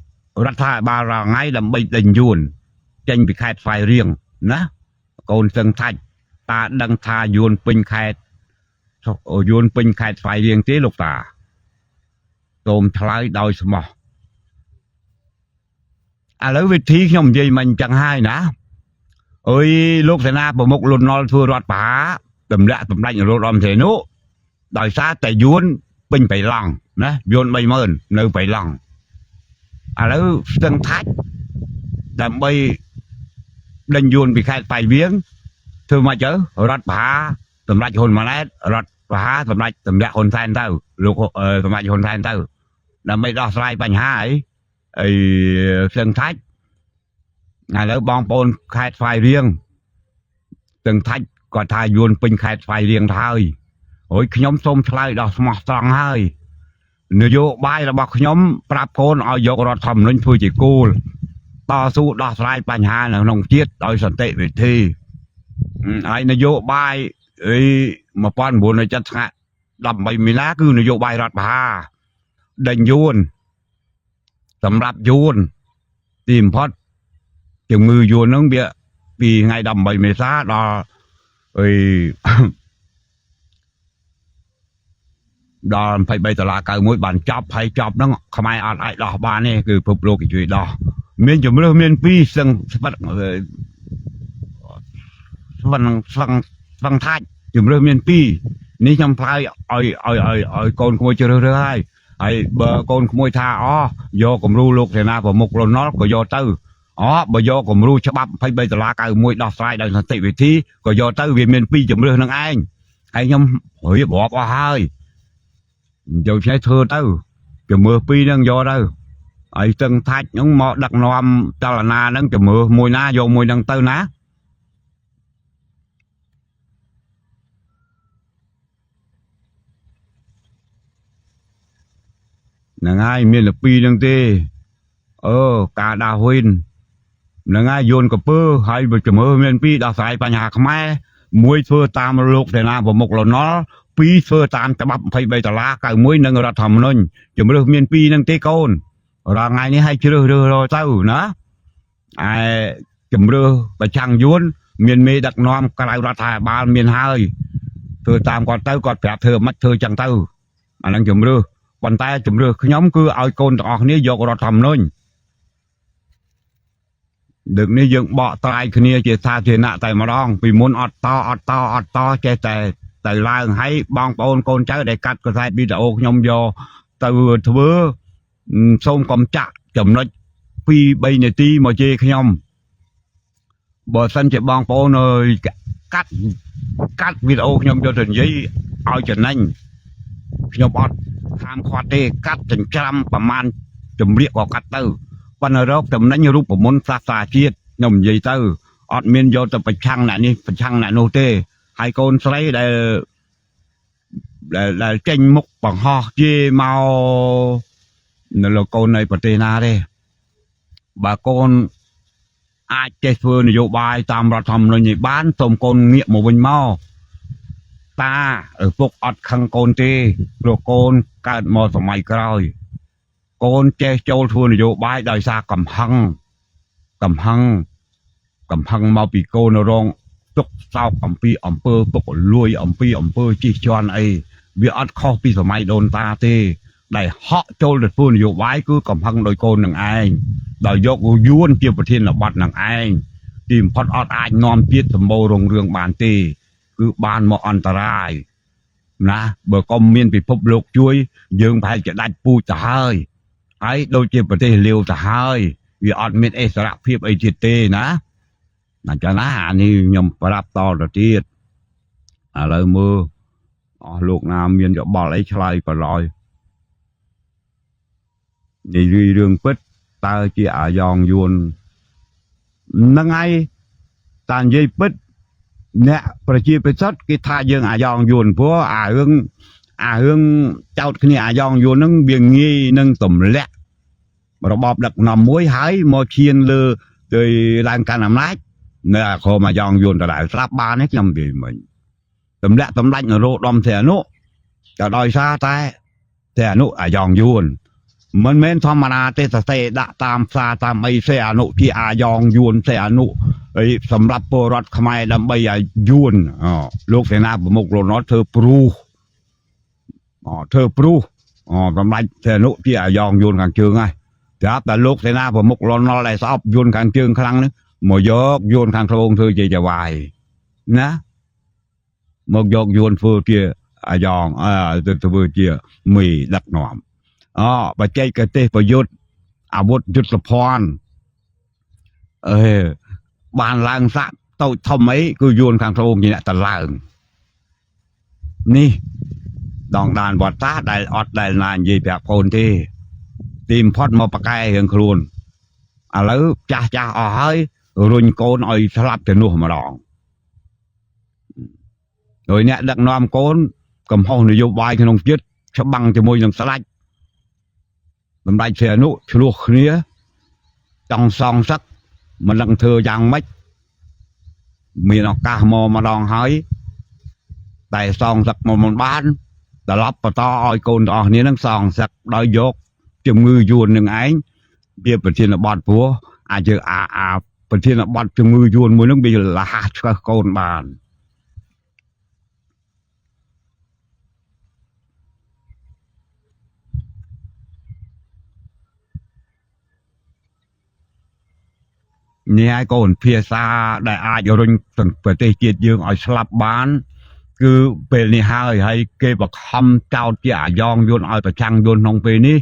รัฐบาลเราไงดำไปดังยวนจังไปแคดไฟเรียงนะโกนเซิงไทยตาดังทาโยนปิงแคดโยนปิงแคดไฟเรียงเตี้ยลูกตาโตมทลายดอยสมอแล้ววิธีขยมยีมันจังให้นะเอ้ยลูกเสนาประมุกลุนนอลทัวรอดป่าตำละตำไรอย่างรอมเทนุดอยซาแต่โยนปิงไปลังนะโยนใบเมินเนื้อไปลังแล้วเซิงไทยแต่ใบดันยูนไปแค่ไปเบี้ยงเธอมาเจอรัดผาตำรัดคนมาแล้วรัดผาตำรัดคนแทนเต้าลูกตำรัดคนแทนเต้าแล้วไม่รอดไรปัญหาไอ้เส้นทัดแล้วบองปนแค่ไฟเรียงเส้นทัดก็ทายยูนเป็นแค่ไฟเรียงไทยโอ้ยขยมส้มทลายดอกสมอตรังให้เนื้อโยบายระบอกขยมปรับโคนเอาโยกรถทำนั่นพูดจีกูต่อสู้ดอกไม้ปัญหาหนังเจี๊ยดโดยสันติวิธีไอ้นโยบายมาป้อนบุญในจัดงานดำใบมีน้าคือนโยบายรัฐบาลดันยูนสำหรับยูนทีมพอดจึงมือยูนนั่งเบี้ยปีไงดำใบมีซาดอดอนไปใบตลาดเก่ามวยบันจับให้จับนั่งขมายอ่านไอ้ดอกบานนี่คือพบโลกอีกจุดดอกเมียนจะไม่เริ่มเมียนปีซึ่งฟังท่าจะไม่เริ่มเมียนปีนี่จำพลายไอ้โกนขโมยเจริญเรื่อยไอ้เบอร์โกนขโมยท่าโยกมรูลูกเสนาผมมุกลนน็อตก็โยตื้อบ่โยกมรูฉบับไปใบตลาดเก่ามวยดอกไม้ดังสันติวิธีก็โยตื้อเวียนเมียนปีจะไม่เริ่มนั่งเองไอ้ยำเฮ้ยบอกว่าให้โยใช้เธอตื้อจะมือปีนั่งโยตื้อไอ้ตึงทัดnhững mọ đặc nòm ta là na nâng chùm mưa mùi na vô mùi nâng tư ná ngày miền là pi đang tê cả đào huyên là ngay dồn cặp bơ hay bị chấm miền pi đào saiปัญหา khmer មួយធ្វើតាមលោកសេនាប្រមុខលន់នល់ពីរធ្វើតាមច្បាប់23ដុល្លារ91និងរដ្ឋធម្មនុញ្ញជំរឿសមានពីរនឹងទេកូនរាល់ថ្ងៃនេះឲ្យជ្រើសរើសរកទៅណាឯជំរឿសប្រចាំងយួនមានមេដឹកនាំក្រៅរដ្ឋាភិបាលមានហើយធ្វើតាមគាត់ទៅគាត់ប្រាប់ធ្វើមិនធ្វើចឹងទៅអានឹងជំរឿសប៉ុន្តែជំរឿសខ្ញុំគឺឲ្យកូនទាំងអស់គ្នាយករដ្ឋធម្មនុញ្ញដឹកនេះយើងបកត្រាយគ្នាជាសាធារណៈតែម្ដងពីមុនអត់តចេះតែឡើងឲ្យបងប្អូនកូនចៅដែលកាត់កសែតវីដេអូខ្ញុំយកទៅធ្វើសូមកុំចាក់ចំណុច 2-3 នាទីមកជេរខ្ញុំបើសិនជាបងប្អូនអើយកាត់វីដេអូខ្ញុំយកទៅនិយាយឲ្យចំណេញខ្ញុំអត់ហាមឃាត់ទេកាត់ចិញ្ច្រាំប្រមាណចម្រៀកក៏កាត់ទៅប៉ុន្តែរកចំណេញរូបមន្តសាសនាជាតិខ្ញុំនិយាយទៅអត់មានយកទៅប្រឆាំងអ្នកនេះប្រឆាំងអ្នកនោះទេហើយកូនស្រីដែលចេញមុខបង្ហោះជេរមកនៅលោកកូននៃប្រទេសណាទេបើកូនអាចចេះធ្វើនយោបាយតាមរដ្ឋធម្មនុញ្ញនេះបានសូមកូនងាកមកវិញមកតាឪពុកអត់ខឹងកូនទេព្រោះកូនកើតមកសម័យក្រោយកូនចេះចូលធ្វើនយោបាយដោយសារកំហឹងមកពីកូនរងទុកសោកអំពីអំពើពុកលួយអំពីអំពើជិះជាន់អីវាអត់ខុសពីសម័យដូនតាទេដែលហក់ចូលទៅធ្វើនយោបាយគឺកំហឹងដោយកូននឹងឯងដោយយកយួនជាប្រធានបទនឹងឯងទីបំផុតអត់អាចនាំជាតិសម្បូររុងរឿងបានទេគឺបានមកអន្តរាយណាបើកុំមានពិភពលោកជួយយើងប្រហែលជាដាច់ពូជទៅហើយដូចជាប្រទេសលាវទៅហើយវាអត់មានអិសរភាពអីទៀតទេណាអញ្ចឹងណាអានេះខ្ញុំប្រាប់តទៅទៀតឥឡូវមើលអស់លោកណាមានយោបល់អីឆ្លើយក៏ឡើយនិយាយរឿងពិតតើជាអាយ៉ងយួនហ្នឹងហើយតានិយាយពិតអ្នកប្រជាពិសុទ្ធគេថាយើងអាយ៉ងយួនព្រោះអារឿងចោតគ្នាអាយ៉ងយួនហ្នឹងវាងាយនឹងទម្លាក់របបដឹកនាំមួយហើយមកឈានលើទៅឡើងកាន់អំណាចនៅអាក្រមអាយ៉ងយួនដដែលស្រាប់បានទេខ្ញុំនិយាយមិញទម្លាក់តម្លាច់នរោត្តមសីហនុក៏ដោយសារតែសីហនុអាយ៉ងយួនមិនមែនធម្មតាទេសរសេរដាក់តាមផ្សារតាមអីសីហនុជាអាយ៉ងយួនសីហនុអីសម្រាប់ពលរដ្ឋខ្មែរដើម្បីឲ្យយួនលោកសេនាប្រមុខលន់នល់ធ្វើព្រុសតម្លាច់សីហនុជាអាយ៉ងយួនខាងជើងហើយត្រាប់តែលោកសេនាប្រមុខលន់នល់ដែលស្អប់យួនខាងជើងខ្លាំងនេះមកយកយួនខាងត្បូងធ្វើជាចវាយណាមកយកយួនធ្វើជាអាយ៉ងធ្វើជាមេដឹកនាំបច្ចេកទេសប្រយុទ្ធអាវុធយុទ្ធភ័ណ្ឌបានឡើងសាក់តូចធំអីគឺយួនខាងត្បូងជាអ្នកតឡើងនេះដងដានវត្តតាដែលអត់ដែលណានិយាយប្រាប់កូនទេទីបំផុតមកប្រកែរឿងខ្លួនឥឡូវចាស់អស់ហើយរុញកូនឲ្យស្លាប់ទៅនោះម្ដងដោយអ្នកដឹកនាំកូនកំហុសនយោបាយក្នុងជាតិច្បាំងជាមួយនឹងស្ដេចសម្ដេចសីហនុឆ្លោះគ្នាចង់សងសឹកមិនដឹងធ្វើយ៉ាងម៉េចមានឱកាសមកម្ដងហើយតែសងសឹកមកមិនបានត្រឡប់បន្តឲ្យកូនទាំងអស់គ្នានឹងសងសឹកដោយយកជំងឺយួននឹងឯងវាប្រធានបទព្រោះអាចអាប្រធានបទជំងឺយួនមួយនឹងវាលះឆ្កឹះកូនបាននេះហើយកូនភាសាដែលអាចរុញប្រទេសជាតិយើងឲ្យស្លាប់បានគឺពេលនេះហើយគេបខំចោតជាអាយ៉ងយួនឲ្យប្រឆាំងយួនក្នុងពេលនេះ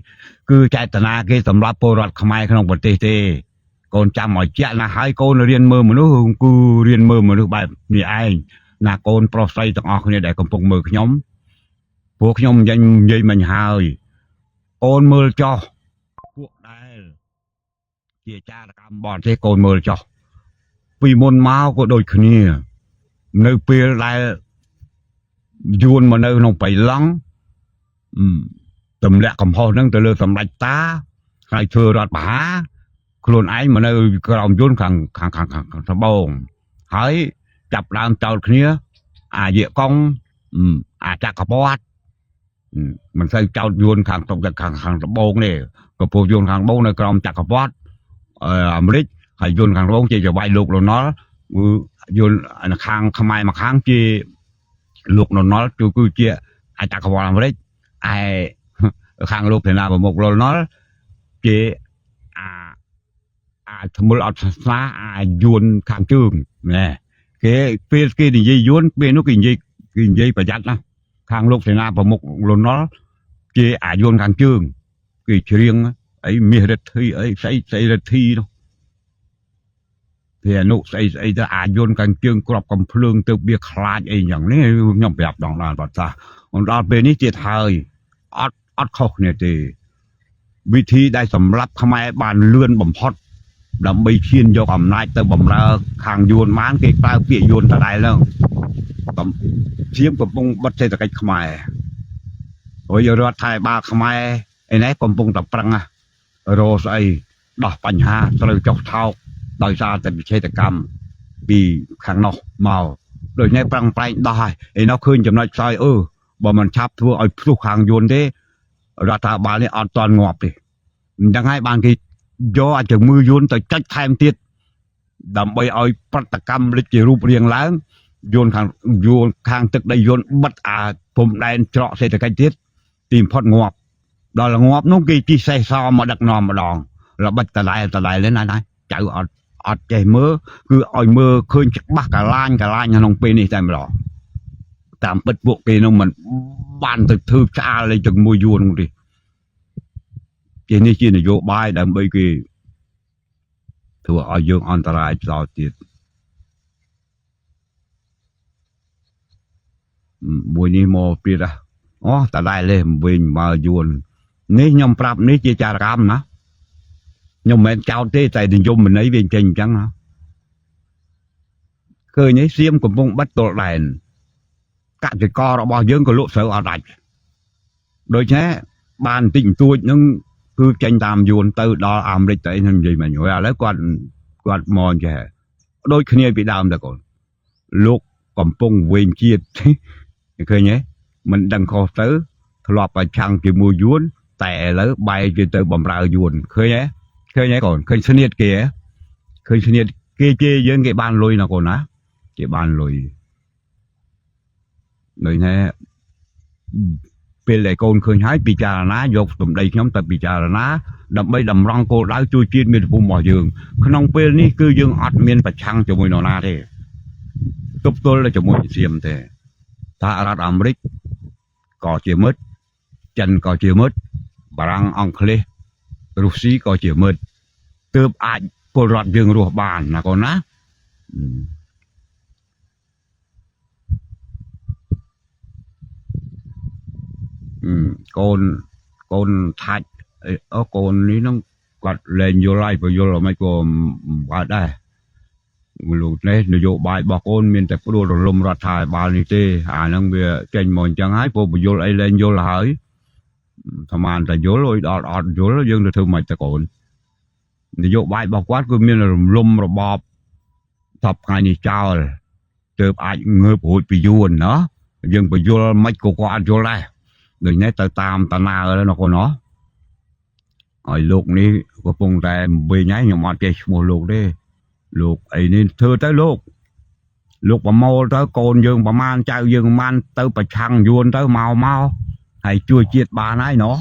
គឺចេតនាគេសម្រាប់ពលរដ្ឋខ្មែរក្នុងប្រទេសទេកូនចាំឲ្យជាក់ណាស់ហើយកូនរៀនមើលមនុស្សគឺរៀនមើលមនុស្សបែបនេះឯងណាកូនប្រុសស្រីទាំងអស់គ្នាដែលកំពុងមើលខ្ញុំព្រោះខ្ញុំនិយាយមិញហើយកូនមើលចោះពួកដែលជាចារកម្មបរទេសកូនមើលចោះពីមុនមកក៏ដូចគ្នានៅពេលដែលយួនមកនៅក្នុងបៃឡង់ ទម្លាក់កំហុសហ្នឹងទៅលើសម្ដេចតាហើយធ្វើរដ្ឋបហាខ្លួនឯងមកនៅក្រោមយន្តខាងត្បូងហើយចាប់ដើមចោលគ្នាអាយៈកងអាចក្រពតមិនសូវចោលយន្តខាងត្បូងទេក៏ពោះយន្តខាងត្បូងនៅក្រោមចក្រពតអាមេរិកហើយយន្តខាងត្បូងជាចវាយលោកលន់នល់យន្តខាងខ្មែរមកខាងជាលោកលន់នល់គឺជាអាចក្រពតអាមេរិកឯខាងលោកសេនាប្រមុខលន់នល់ជាធ្មុលអត់សាសនាយួនខាងជើងណែគេពេលគេនិយាយយួនពេលនោះគេនិយាយប្រយ័ត្នណាខាងលោកសេនាប្រមុខលន់នល់ជាយួនខាងជើងគេច្រៀងអីមាសរិទ្ធីអីស្អីរិទ្ធីនោះវាអនុស្អីទៅយួនខាងជើងក្របកំភ្លើងទៅវាខ្លាចអីយ៉ាងនេះខ្ញុំប្រាប់ដងដល់បាត់តាដល់ពេលនេះទៀតហើយអត់ខុសគ្នាទេវិធីដែលសម្រាប់ខ្មែរបានលឿនបំផុតដើម្បីឈានយកអំណាចទៅបំរើខាងយួនបានគេប្រើពាក្យយួនដដែលហ្នឹងជាកំពុងបិទសេដ្ឋកិច្ចខ្មែរហើយរដ្ឋថៃបាខ្មែរឯនេះកំពុងតែប្រឹងរកស្អីដោះបញ្ហាត្រូវចុះថោកដោយសារតែវិឆេទកម្មពីខាងនោះមកដូចនេះប្រឹងប្រែងដោះហើយឯនោះឃើញចំណុចខ្សោយបើមិនឆាប់ធ្វើឲ្យភ្លុះខាងយួនទេរដ្ឋាភិបាលនេះអត់ទាន់ងាប់ទេអញ្ចឹងហើយបានគេយកអាចជំងឺយួនទៅចាច់ថែមទៀតដើម្បីឲ្យប្រតិកម្មលេចជារូបរាងឡើងយួនខាងទឹកដីយួនបិទព្រំដែនច្រកសេដ្ឋកិច្ចទៀតទីបំផុតងាប់ដល់ងាប់នោះគេជិះសេះសមកដឹកនាំម្ដងល្បិចតដែលលេណាចៅអត់ចេះមើលគឺឲ្យមើលឃើញច្បាស់កាឡាញក្នុងពេលនេះតែម្ដងតាមពិតពួកគេនោះមិនបានទៅធ្វើឆ្អាលលេជាមួយយួននោះទេជានេះជានយោបាយដើម្បីគេធ្វើឲ្យយើងអន្តរាយដល់ទៀតមួយនេះមកទៀតតដែលលេវិញមកយួននេះខ្ញុំប្រាប់នេះជាចារកម្មណាខ្ញុំមិនមែនចោទទេតែនិយមន័យវាចេញអញ្ចឹងឃើញនេះសៀមកំពុងបិទទល់ដែនកសិកររបស់យើងក៏លក់ស្រូវអត់ដាច់ដូច្នេះបានតិចបន្តួចនឹងគឺចេញតាមយួនទៅដល់អាមេរិកទៅខ្ញុំនិយាយមិនហើយឥឡូវគាត់មកចេះដូចគ្នាពីដើមតើកូនលោកកំពុងវែងជាតិឃើញទេមិនដឹងខុសទៅធ្លាប់ប្រឆាំងជាមួយយួនតែឥឡូវបែរជាទៅបំរើយួនឃើញទេកូនឃើញស្នៀតគេឃើញស្នៀតគេជេរយើងគេបានលុយណាកូនណាគេបានលុយដូចនេះពេលដែលកូនឃើញហើយពិចារណាយកសម្ដីខ្ញុំទៅពិចារណាដើម្បីតម្រង់គោលដៅជួយជាតិមាតុភូមិរបស់យើងក្នុងពេលនេះគឺយើងអត់មានប្រឆាំងជាមួយនរណាទេទប់ទល់ជាមួយសៀមទេថារដ្ឋអាមេរិកក៏ជាមិត្តចិនក៏ជាមិត្តបារាំងអង់គ្លេសរុស្ស៊ីក៏ជាមិត្តទើបអាចពលរដ្ឋយើងរស់បានណាកូនណាកូនថាច់កូននេះនឹងគាត់លែងយល់ហើយបើយល់មិនក៏បាត់ដែរលោកនេះនយោបាយរបស់កូនមានតែព្រួលរលំរដ្ឋាភិបាលនេះទេអាហ្នឹងវាចេញមកអញ្ចឹងហើយព្រោះបញ្យល់អីលែងយល់ហើយប្រហែលតែយល់អត់យល់យើងទៅធ្វើមិនទៅកូននយោបាយរបស់គាត់គឺមានរំលំរបបថប់ថ្ងៃនេះចោលទើបអាចងើបរួចពីយួនណាយើងបញ្យល់មិនក៏គាត់អត់យល់ដែរដូចនេះទៅតាមតាណាណាកូនណាហើយលោកនេះកំពុងតែវិញហើយខ្ញុំអត់ចេះឈ្មោះលោកទេលោកអីនេះធ្វើទៅលោកប្រមូលទៅកូនយើងប្រមាណចៅយើងប្រមាណទៅប្រឆាំងយួនទៅមកហើយជួយជាតិបានហើយណោះ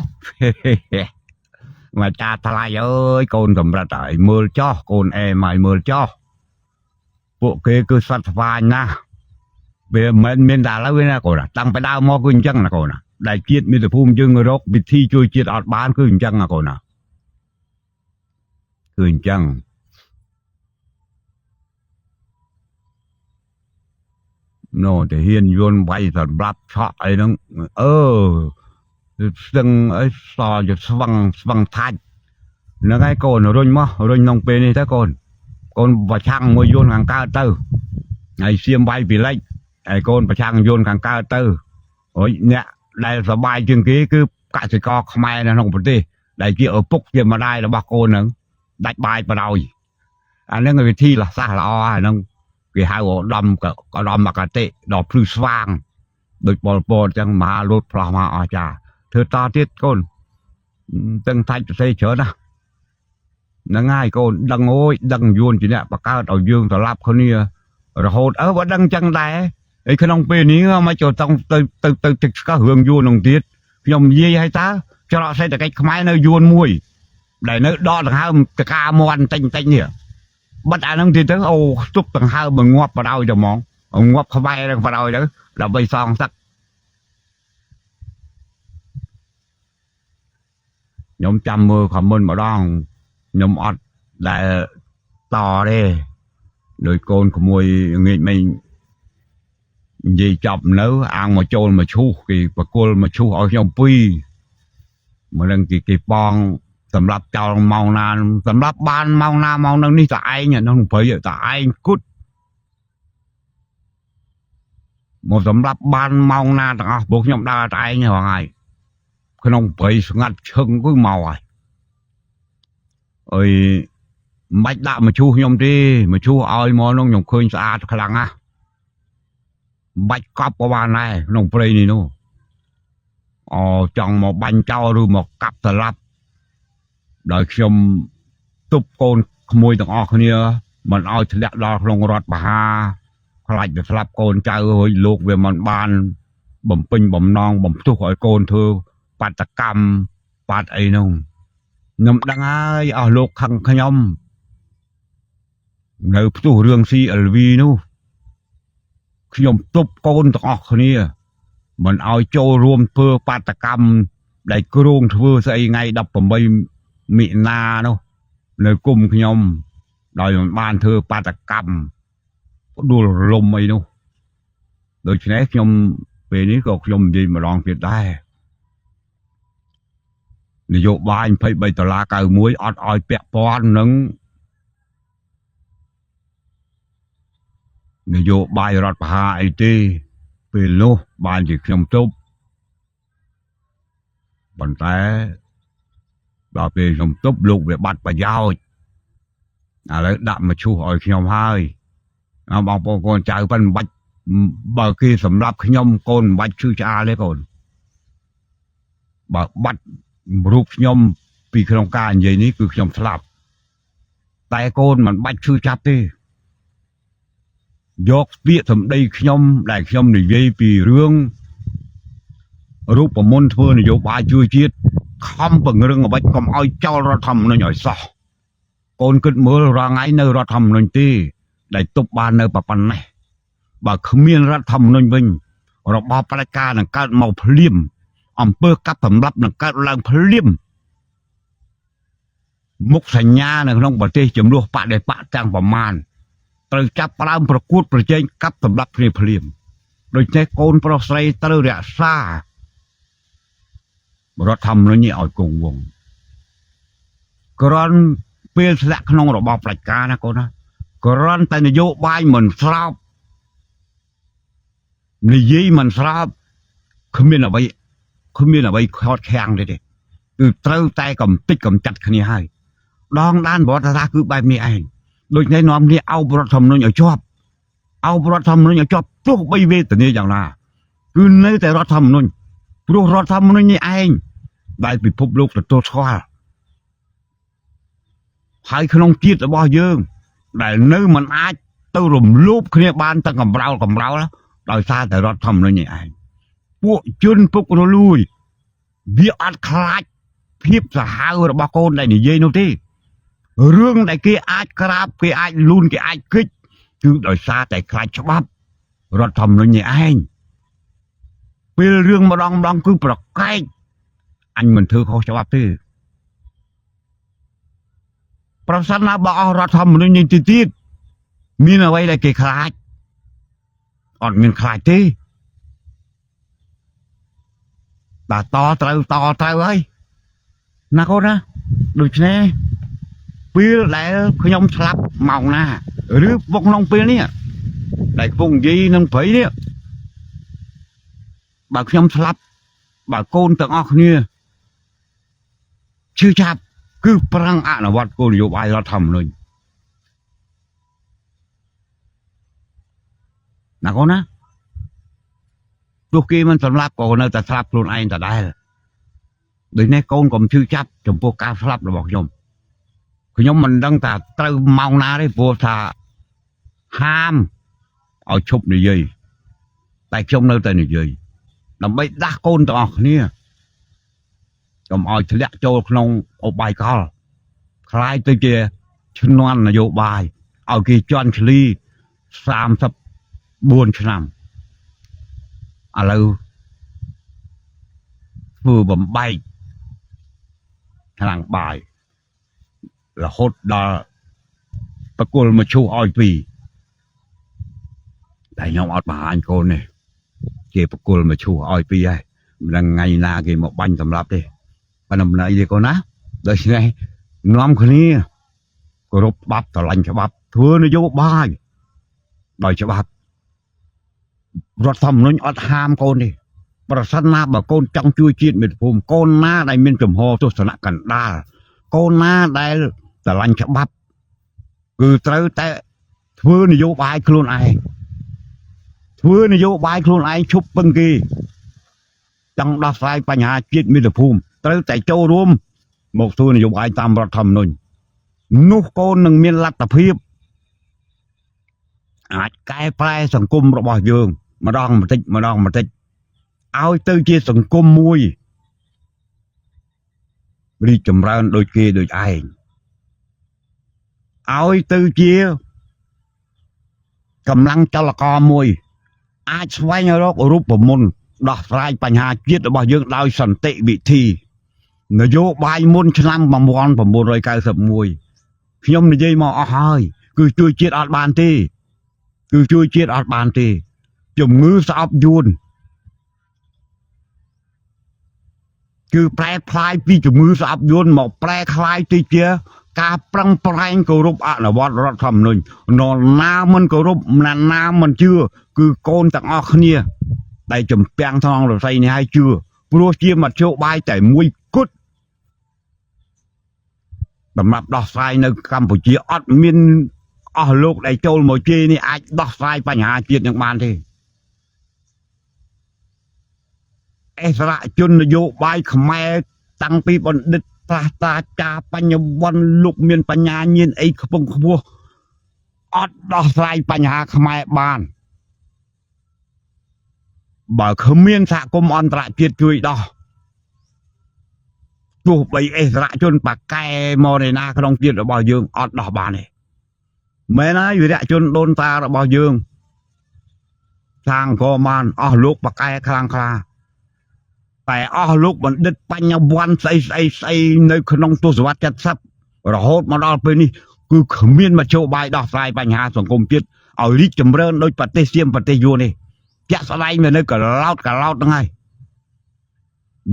មកតាថ្លៃអើយកូនកម្រិតហើយមើលចោះកូនអែមកមើលចោះពួកគេគឺសត្វស្វាញណាវាមិនមានតែឥឡូវទេណាកូនតាំងពីដើមមកគឺអញ្ចឹងណាកូនណាដែលជាតិមាតុភូមិយើងរកវិធីជួយជាតិអត់បានគឺអញ្ចឹងណាកូនណាគឺអញ្ចឹងនោះតែហ៊ានយន់វាយសម្រាប់ឆក់អីហ្នឹងស្ទឹងអីសល់ស្វឹងថាច់ហ្នឹងហើយកូនរុញមករុញក្នុងពេលនេះទៅកូនប្រឆាំងមួយយន់ខាងកើតទៅហើយសៀមវាយពីលិចហើយកូនប្រឆាំងយន់ខាងកើតទៅហើយអ្នកដែលសបាយជាងគេគឺ cả sự co không ai là không vấn đề đại kia ở phúc kia mà đai là bà cô nữa đánh bài vào đầu anh nói người thi là xa là o nông cái hai bộ đầm có đầm mà cả tệ đỏ phư vàng được bò bò chẳng mà lột phà mà ở chả thưa ta tiết con từng thay xây chớ đó nó ngay con đằng ôi đằng yuan chỉ nè bà cao đầu dương tao lắp con nia rồi hốt ở vẫn đằng chân đài ấy cái nông bê ní mà cho tông từ các hương yuan nông tiết nhom gì hay ta cho nó xây được cái máy nơi yuan mùi để nó đo được hai cái ca mòn tinh tinh nhỉ bắt anh nông tiết tới ô chúc từng hai mình ngoặt vào đâu cho món ngoặt không bay vào đâu đó là bay son sắc nhóm trăm mưa khỏi mình mà đòn nhóm ọt lại to đi rồi con của mùi nghịch mình gì chọc nữa ăn mà trôn mà chu thì bà cô mà chu ở trong pi mà đang kỳ bong sầm lấp cho mong nan sầm lấp ban mong na mong đang đi tại nhà nó không phải vậy tại cút một sầm lấp ban mong na tao buộc nhom đa tại nhà hoàng ai cái nông phải ngắt chân cứ màu ơi bách đạo mà chu nhom đi mà chu ơi món nông nhom khơi xa khả năng à bách cọp của bạn này nông phải này nó chọn một bánh trao rồi một cặp tờ lắp đợi xong tụp con mùi tầng ọc này mình ơi thì lẹ đo không rọt bà ha lại được lắp con trai ơi luộc về mình bàn bẩm pinh bẩm non bẩm thuốc hỏi con thưa bát tạc cam bát ấy nông nhầm đăng ai ở luộc khăn khăn nhom nơi tu rương si ở vì nó khi nhom tụp con tầng ọc này mình ơi châu rùm phơ bát tạc cam đầy kruông thưa xây ngay đập bẩm bay mị na đâu nơi cùng khi nhom đòi bàn thưa bát tạc cam đua lùm ấy đâu rồi chứ nét nhom về ní có nhom gì mà đoàn Việt đây nè dụ ba anh phải bây giờ la cào muối ọt oi bẹ pon nâng nè dụ bài rót hà ấy đi về lô bàn chỉ nhom chụp bàn tay bà về nhom chụp lục về bắt bà giao lấy đạm mà chu hỏi nhom hai bằng con trai văn bạch bà kia sầm lấp nhom con bạch chư cha đấy còn bà bắt rụp nhom vì không ca như này cứ nhom slap tại con mà bạch chư cha đi dọc biết thầm đây nhom đại nhom này dây vì rương rụp một môn thưa này vô ba chưa chết không bằng rương mà bạch không ai cho ra thầm nó nhảy sao con cứ mơ ra ngay nơi ra thầm nó ti đại tục ba nơi bà pan này bà không miên ra thầm nó vinh rồi ba palaka là cá màu phlim bơ cắp thầm lấp là cá lang phlim mục sành nha này không bà tê chấm luôn bạn để bạn trang vào màn từ chắp làmประกวดประเจงcắp thầm lấp phlim rồi chơi con pro say từ rẽ xa ra thầm nó nhẹ ở cùng vùng còn bây giờ không có bao palaka nè con á còn tại nó vô bay mình sao này gì mình sao không biết là vậy hot khang đấy từ trâu tay cầm tích cầm chặt cái này hay đòn đan bỏ ra cứ bay mi anh đôi khi nó đi ao bọt thầm nó nhỏ chóp lúc bay về từ đây chẳng là cứ lấy tay rót thầm nó lúc rót thầm nó như anh đại bị phục lúc là tôi xoa hai không chết ở bao dương để nơi mình ai tôi rùm lúc khi ban ta cầm rau đó đòi xaแต่รถทำเลยไงพวกจุนพวกเราลุยเบี้ยอัดคลาดเพียบสหายเราบอกคนได้เนี่ยยัยโน่ที่เรื่องใดกี่อัดกราบกี่อัดลุนกี่อัดกิจคือโดยซาแต่คลาดฉบับรถทำเลยไงเป็นเรื่องมาลองคือประกายอันเหมือนเธอเขาฉบับที่ประสานบอกรถทำเลยไงติดมีอะไรได้กี่คลาดอดเงินคลายที่แต่ต่อเตาเอ้ยนะคนนะดูชนะปีแล้วขยมสลับเมาหน้าหรือวงลงปีนี่ได้วงยีนั่งผีเนี่ยบางขยมสลับบางโกนต่างออกเนี่ย ឈឺចាប់គឺប្រាំងអនុវត្តគោលនយោបាយរដ្ឋធម្មនុញ្ញណាកូនណាទោះគេមិនសម្លាប់ក៏នៅតែស្លាប់ខ្លួនឯងដដែលដូច្នេះកូនកុំឈឺចាប់ចំពោះការស្លាប់របស់ខ្ញុំមិនដឹងថាត្រូវម៉ោងណាទេព្រោះថាហាមឲ្យឈប់និយាយតែខ្ញុំនៅតែនិយាយដើម្បីដាស់កូនទាំងអស់គ្នាកុំឲ្យធ្លាក់ចូលក្នុងអបាយកលខ្លាយទៅជាឈ្នន់នយោបាយឲ្យគេជន់ឈ្លី34ឆ្នាំឥឡូវធ្វើបំបែកខ្លាំងបាយរហូតដល់បកគលមកឈូសឲ្យពីរតែខ្ញុំអត់បង្ហាញកូននេះគេបកគលមកឈូសឲ្យពីរហើយមិនដឹងថ្ងៃណាគេមកបាញ់សម្លាប់ទេប៉ុន្តែមិនអីទេកូនណាដូច្នេះនាំគ្នាគោរពច្បាប់ស្រឡាញ់ច្បាប់ធ្វើនយោបាយដោយច្បាប់រដ្ឋធម្មនុញ្ញអត់ហាមកូនទេប្រសិនណាបើកូនចង់ជួយជាតិមាតុភូមិកូនណាដែលមានចំហទស្សនៈកណ្ដាលកូនណាដែលស្រឡាញ់ច្បាប់គឺត្រូវតែធ្វើនយោបាយខ្លួនឯងធ្វើនយោបាយខ្លួនឯងឈប់ពឹងគេចង់ដោះស្រាយបញ្ហាជាតិមាតុភូមិត្រូវតែចូលរួមមកធ្វើនយោបាយតាមរដ្ឋធម្មនុញ្ញនោះកូននឹងមានលទ្ធភាពអាចកែប្រែសង្គមរបស់យើងម្ដងបន្តិចឲ្យទៅជាសង្គមមួយរីកចម្រើនដូចគេដូចឯងឲ្យទៅជាកម្លាំងចលករមួយអាចស្វែងរករូបមន្តដោះស្រាយបញ្ហាជាតិរបស់យើងដោយសន្តិវិធីនយោបាយមុនឆ្នាំ1991ខ្ញុំនិយាយមកអស់ហើយគឺជួយជាតិអត់បានទេជំងឺស្អប់យួនគឺប្រែคล้ายពីជំងឺស្អប់យួនមកប្រែคล้ายទៅជាការប្រឹងប្រែងគោរពអនុវត្តរដ្ឋធម្មនុញ្ញនរណាមិនគោរពណាមិនជឿគឺកូនទាំងអស់គ្នាដែលចំពាំងក្នុងរស័យនេះឲ្យជឿព្រោះជាមធ្យោបាយតែមួយគត់សម្រាប់ដោះស្រាយនៅកម្ពុជាអត់មានអស់លោកដែលចូលមកជេរនេះអាចដោះស្រាយបញ្ហាជាតិនឹងបានទេអិសរាជជននយោបាយខ្មែរតាំងពីបណ្ឌិតសាស្ត្រាចារ្យបញ្ញវន្តលោកមានបញ្ញាញាណអីខ្ពង់ខ្ពស់អត់ដោះស្រាយបញ្ហាខ្មែរបានបើគ្មានសហគមន៍អន្តរជាតិជួយដោះទោះបីអិសរាជជនបកកែមកនៃណាក្នុងជាតិរបស់យើងអត់ដោះបានទេមែនហើយវីរៈជនដូនតារបស់យើងសាងក៏បានអស់លោកបកកែខ្លាំងខ្លាតែអស់លោកបណ្ឌិតបញ្ញវន្តស្អីនៅក្នុងទសវត្សរ៍70រហូតមកដល់ពេលនេះគឺគ្មានមធ្យោបាយដោះស្រាយបញ្ហាសង្គមជាតិឲ្យរីកចម្រើនដោយប្រទេសសៀមប្រទេសយួននេះជាក់ស្ដែងនៅកឡោតហ្នឹងហើយ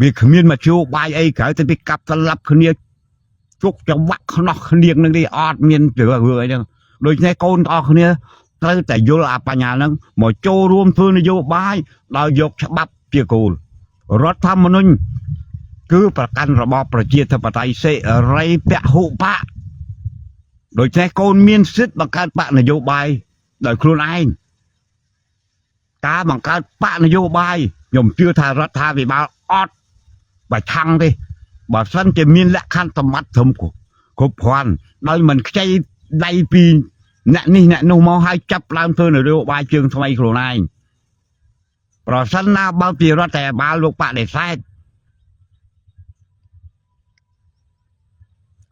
វាគ្មានមធ្យោបាយអីក្រៅតែពីកាប់ស្លាប់គ្នាជុកចង្វាក់ខ្នោះគ្នានឹងនេះអត់មានរឿងអីហ្នឹងដូច្នេះកូនទាំងអស់គ្នាត្រូវតែយល់អាបញ្ហាហ្នឹងមកចូលរួមធ្វើនយោបាយដោយយកច្បាប់ជាគោលរដ្ឋធម្មនុញ្ញគឺប្រកាន់របបប្រជាធិបតេយ្យសេរីពហុបកដូច្នេះកូនមានសិទ្ធិបង្កើតបកនយោបាយដោយខ្លួនឯងការបង្កើតបកនយោបាយខ្ញុំជឿថារដ្ឋាភិបាលអត់ប្រឆាំងទេបើសិនជាមានលក្ខខណ្ឌសម្បត្តិត្រឹមគ្រប់គ្រាន់ដោយមិនខ្ចីដៃពីអ្នកនេះអ្នកនោះមកឲ្យចាប់ឡើងធ្វើនយោបាយជើងថ្មីខ្លួនឯងប្រសិនណាបើពីរដ្ឋាភិបាលលោកបដិសេធ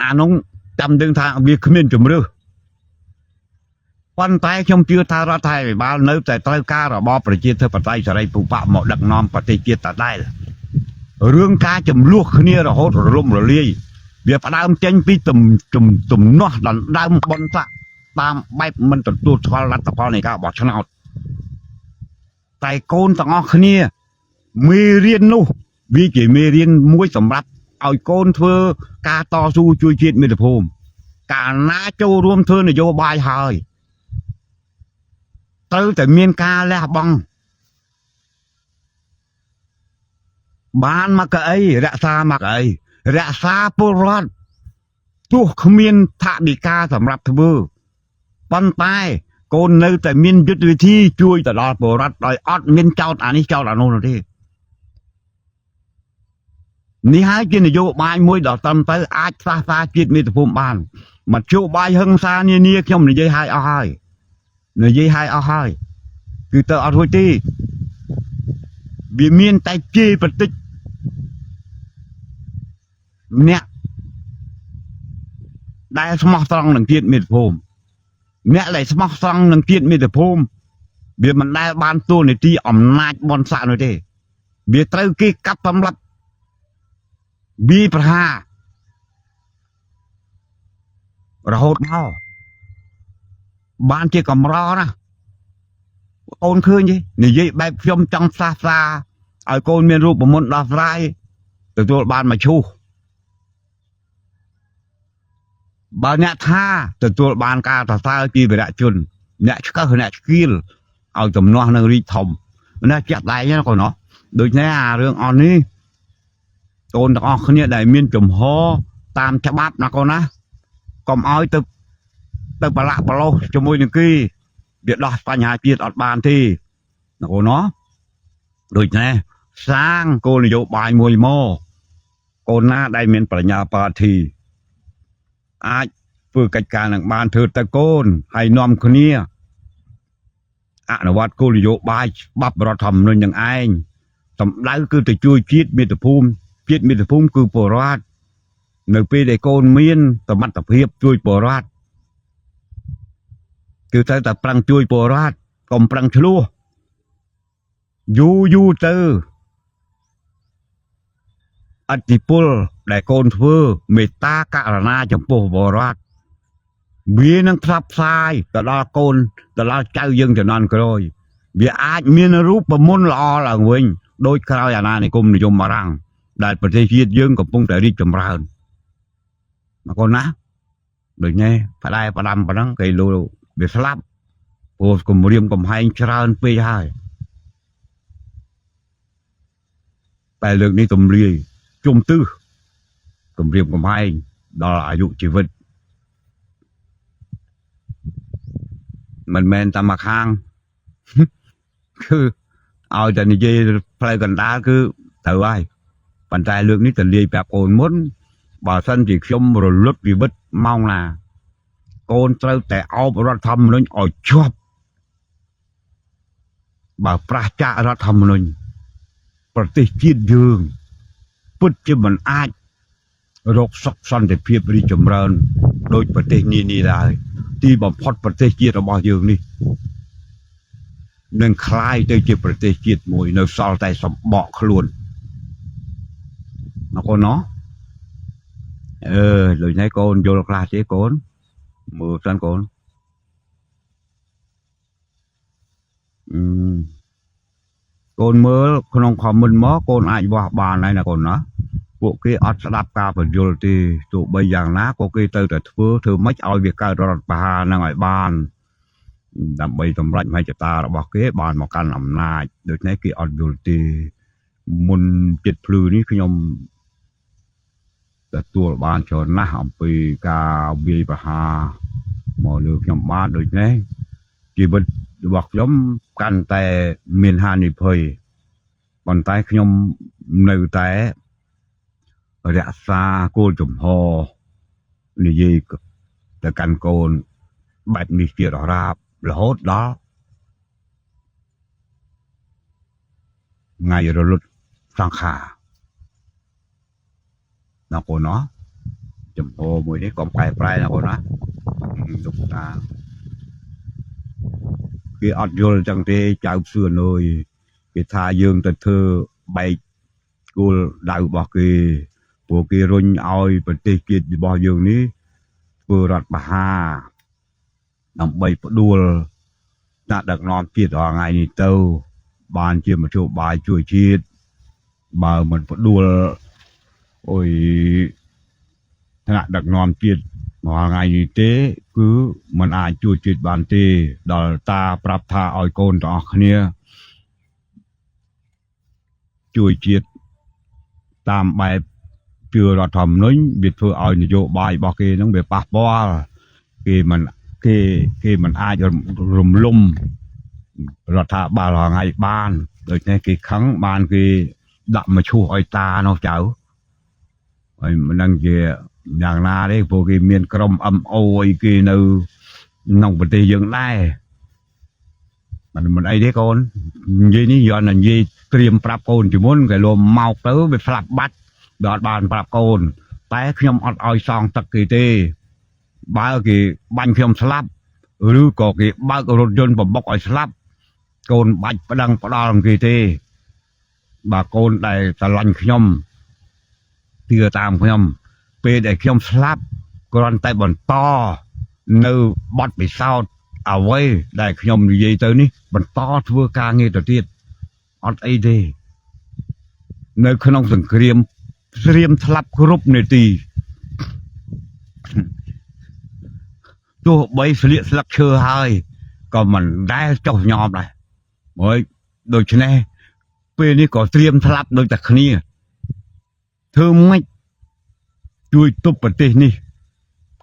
អានោះចាំដឹងថាវាគ្មានជំរឿសប៉ុន្តែខ្ញុំជឿថារដ្ឋាភិបាលនៅតែត្រូវការរបបប្រជាធិបតេយ្យសេរីពហុបកមកដឹកនាំប្រទេសជាតិដដែលរឿងការចំនួនគ្នារហូតរលំរលាយវាផ្ដើមចេញពីទំនាស់ដណ្ដើមបនស័កតាមបែបមិនទទួលស្គាល់លទ្ធផលនៃការបោះឆ្នោតតែកូនទាំងអស់គ្នាមេរៀននោះវាជាមេរៀនមួយសម្រាប់ឲ្យកូនធ្វើការតស៊ូជួយជាតិមាតុភូមិកាលណាចូលរួមធ្វើនយោបាយហើយត្រូវតែមានការលះបង់បានមកកៅអីរក្សាមកកៅអី រក្សាពលរដ្ឋទោះគ្មានថវិកាសម្រាប់ធ្វើប៉ុន្តែកូននៅតែមានយុទ្ធវិធីជួយទៅដល់ពលរដ្ឋដោយអត់មានចោតអានេះចោតអានោះទេនេះហើយជានយោបាយមួយដ៏ត្រឹមត្រូវអាចផ្សះផ្សាជាតិមាតុភូមិបានមធ្យោបាយហិង្សានានាខ្ញុំនិយាយឲ្យអស់ហើយគឺទៅអត់រួចទេវាមានតែជេរបន្តិចម្នាក់ដែលស្មោះត្រង់នឹងជាតិមាតុភូមិអ្នកដែលស្មោះត្រង់នឹងជាតិមាតុភូមិវាមិនដែលបានទួលនីតិអំណាចបនស័កនោះទេវាត្រូវគេកាប់សម្លាប់វាប្រហាររហូតមកបានជាកំរណាអូនឃើញទេនិយាយបែបខ្ញុំចង់ផ្សះផ្សាឲ្យកូនមានរូបមន្តដោះស្រាយទទួលបានមកឈូសបើអ្នកថាទទួលបានការសរសើរពីវីរៈជនអ្នកឆ្កឹះអ្នកស្គៀលឲ្យទំនាស់នឹងរីកធំណាចាក់ដៃណាកូនណោះដូចនេះអារឿងអស់នេះកូនទាំងអស់គ្នាដែលមានចំហតាមច្បាប់ណាកូនណាកុំឲ្យទៅប្រឡាក់ប្រឡោសជាមួយនឹងគេវាដោះបញ្ហាជាតិអត់បានទេណាកូនណោះដូចនេះសាងគោលនយោបាយមួយមកកូនណាដែលមានបញ្ញាបាធីអាចធ្វើកិច្ចការនឹងបានធ្វើទៅកូនហើយនាំគ្នាអនុវត្តគោលនយោបាយច្បាប់រដ្ឋធម្មនុញ្ញនឹងឯងសម្ដៅគឺទៅជួយជាតិមាតុភូមិជាតិមាតុភូមិគឺពលរដ្ឋនៅពេលដែលកូនមានសមត្ថភាពជួយពលរដ្ឋគឺត្រូវតែប្រឹងជួយពលរដ្ឋកុំប្រឹងឆ្លោះយូរទៅអតិពលដែលកូនធ្វើមេត្តាករុណាចំពោះពលរដ្ឋវានឹងផ្សព្វផ្សាយទៅដល់កូនទៅដល់ចៅយើងជំនាន់ក្រោយវាអាចមានរូបមន្តល្អឡើងវិញដោយក្រោយអាណានិគមនិយមបារាំងដែលប្រទេសជាតិយើងកំពុងតែរីកចម្រើនមកកូនណាដូចនេះផ្ដែផ្ដាំប៉ុណ្ណឹងគេលោវាស្លាប់ព្រោះគម្រាមកំហែងច្រើនពេកហើយតែលើកនេះទំលាយជុំទិសគម្រាមកំហែងដល់អាយុជីវិតមិនមែនតែមកខាងគឺឲ្យតែនិយាយផ្លូវកណ្ដាលគឺត្រូវហើយប៉ុន្តែលើកនេះទលាយប្រាប់កូនមុនបើសិនជាខ្ញុំរលត់វិវិតម៉ោងណាកូនត្រូវតែអោបរដ្ឋធម្មនុញ្ញឲ្យជាប់បើប្រះចាករដ្ឋធម្មនុញ្ញប្រទេសជាតិយើងពិតជាមិនអាចរកសុខសន្តិភាពរីកចម្រើនដោយប្រទេសនានាឡើយទីបំផុតប្រទេសជាតិរបស់យើងនេះនឹងคล้ายទៅជាប្រទេសជាតិមួយនៅសល់តែសម្បកខ្លួនណាកូនណោះដូចនេះកូនយល់ខ្លះទេកូនមើលសិនកូនកូនមើលក្នុងខមមិនមកកូនអាចវាស់បានហើយណាកូនណាពួកគេអត់ស្ដាប់ការបញ្យល់ទេទោះបីយ៉ាងណាក៏គេទៅតែធ្វើម៉េចឲ្យវាកើតរដ្ឋប្រហារនឹងឲ្យបានដើម្បីសម្រេចមហិច្ឆតារបស់គេបានមកកាន់អំណាចដូច្នេះគេអត់យល់ទេមុនចិត្តភ្លឺនេះខ្ញុំទទួលបានច្រើនណាស់អំពីការវាយប្រហារមកលើខ្ញុំបានដូចនេះជីវិតរបស់ខ្ញុំកាន់តែមានហានិភ័យប៉ុន្តែខ្ញុំនៅតែរក្សាគោលជំហរនិយាយទៅកាន់កូនបែបនេះជារាបរហូតដល់ថ្ងៃរលត់សង្ខារណាកូនណាចំហមួយនេះកុំកែប្រែណាកូនណាទុកតាគេអត់យល់ចឹងទេចៅសឿនអើយគេថាយើងទៅធ្វើបែកគោលដៅរបស់គេពួកគេរុញឲ្យប្រទេសជាតិរបស់យើងនេះធ្វើរដ្ឋបហាដើម្បីផ្ដួលដាក់ដឹកនាំជាតិរាល់ថ្ងៃនេះទៅបានជាមធ្យោបាយជួយជាតិបើមិនផ្ដួលអូយថ្នាក់ដឹកនាំជាតិរាល់ថ្ងៃនេះទេគឺมันអាចជួយជាតិបានទេដល់តាប្រាប់ថាឲ្យកូនទាំងអស់គ្នាជួយជាតិតាមបែប ជឿរដ្ឋធម្មនុញ្ញវាធ្វើឲ្យនយោបាយរបស់គេហ្នឹងវាប៉ះពាល់គេមិនអាចរំលំរដ្ឋាភិបាលថ្ងៃបានដូច្នេះគេខឹងបានគេដាក់មឈូសឲ្យតានោះចៅហើយមិនដឹងជាយ៉ាងណាទេព្រោះគេមានក្រុម MO អីគេនៅក្នុងប្រទេសយើងដែរមិនអីទេកូននិយាយនេះយកនិយាយត្រៀមប្រាប់កូនជាមុនគេលោមកទៅវាស្លាប់បាត់វាអត់បានប្រាប់កូនតែខ្ញុំអត់ឲ្យសងទឹកគេទេបើគេបាញ់ខ្ញុំស្លាប់ឬក៏គេបើករថយន្តបំបុកឲ្យស្លាប់កូនបាច់ប្តឹងផ្ដាល់គេទេបើកូនដែលស្រឡាញ់ខ្ញុំជឿតាមខ្ញុំពេលដែលខ្ញុំស្លាប់គ្រាន់តែបន្តនៅបទពិសោធន៍អ្វីដែលខ្ញុំនិយាយទៅនេះបន្តធ្វើការងារទៅទៀតអត់អីទេនៅក្នុងសង្គ្រាមស្រៀមស្លាប់គ្រប់នាទីទោះបីស្លៀកស្លឹកឈើហើយក៏មិនដែលចុះញោមដែរហើយដូច្នេះពេលនេះក៏ត្រៀមស្លាប់ដូចតែគ្នាធ្វើម៉េចជួយទប់ប្រទេសនេះ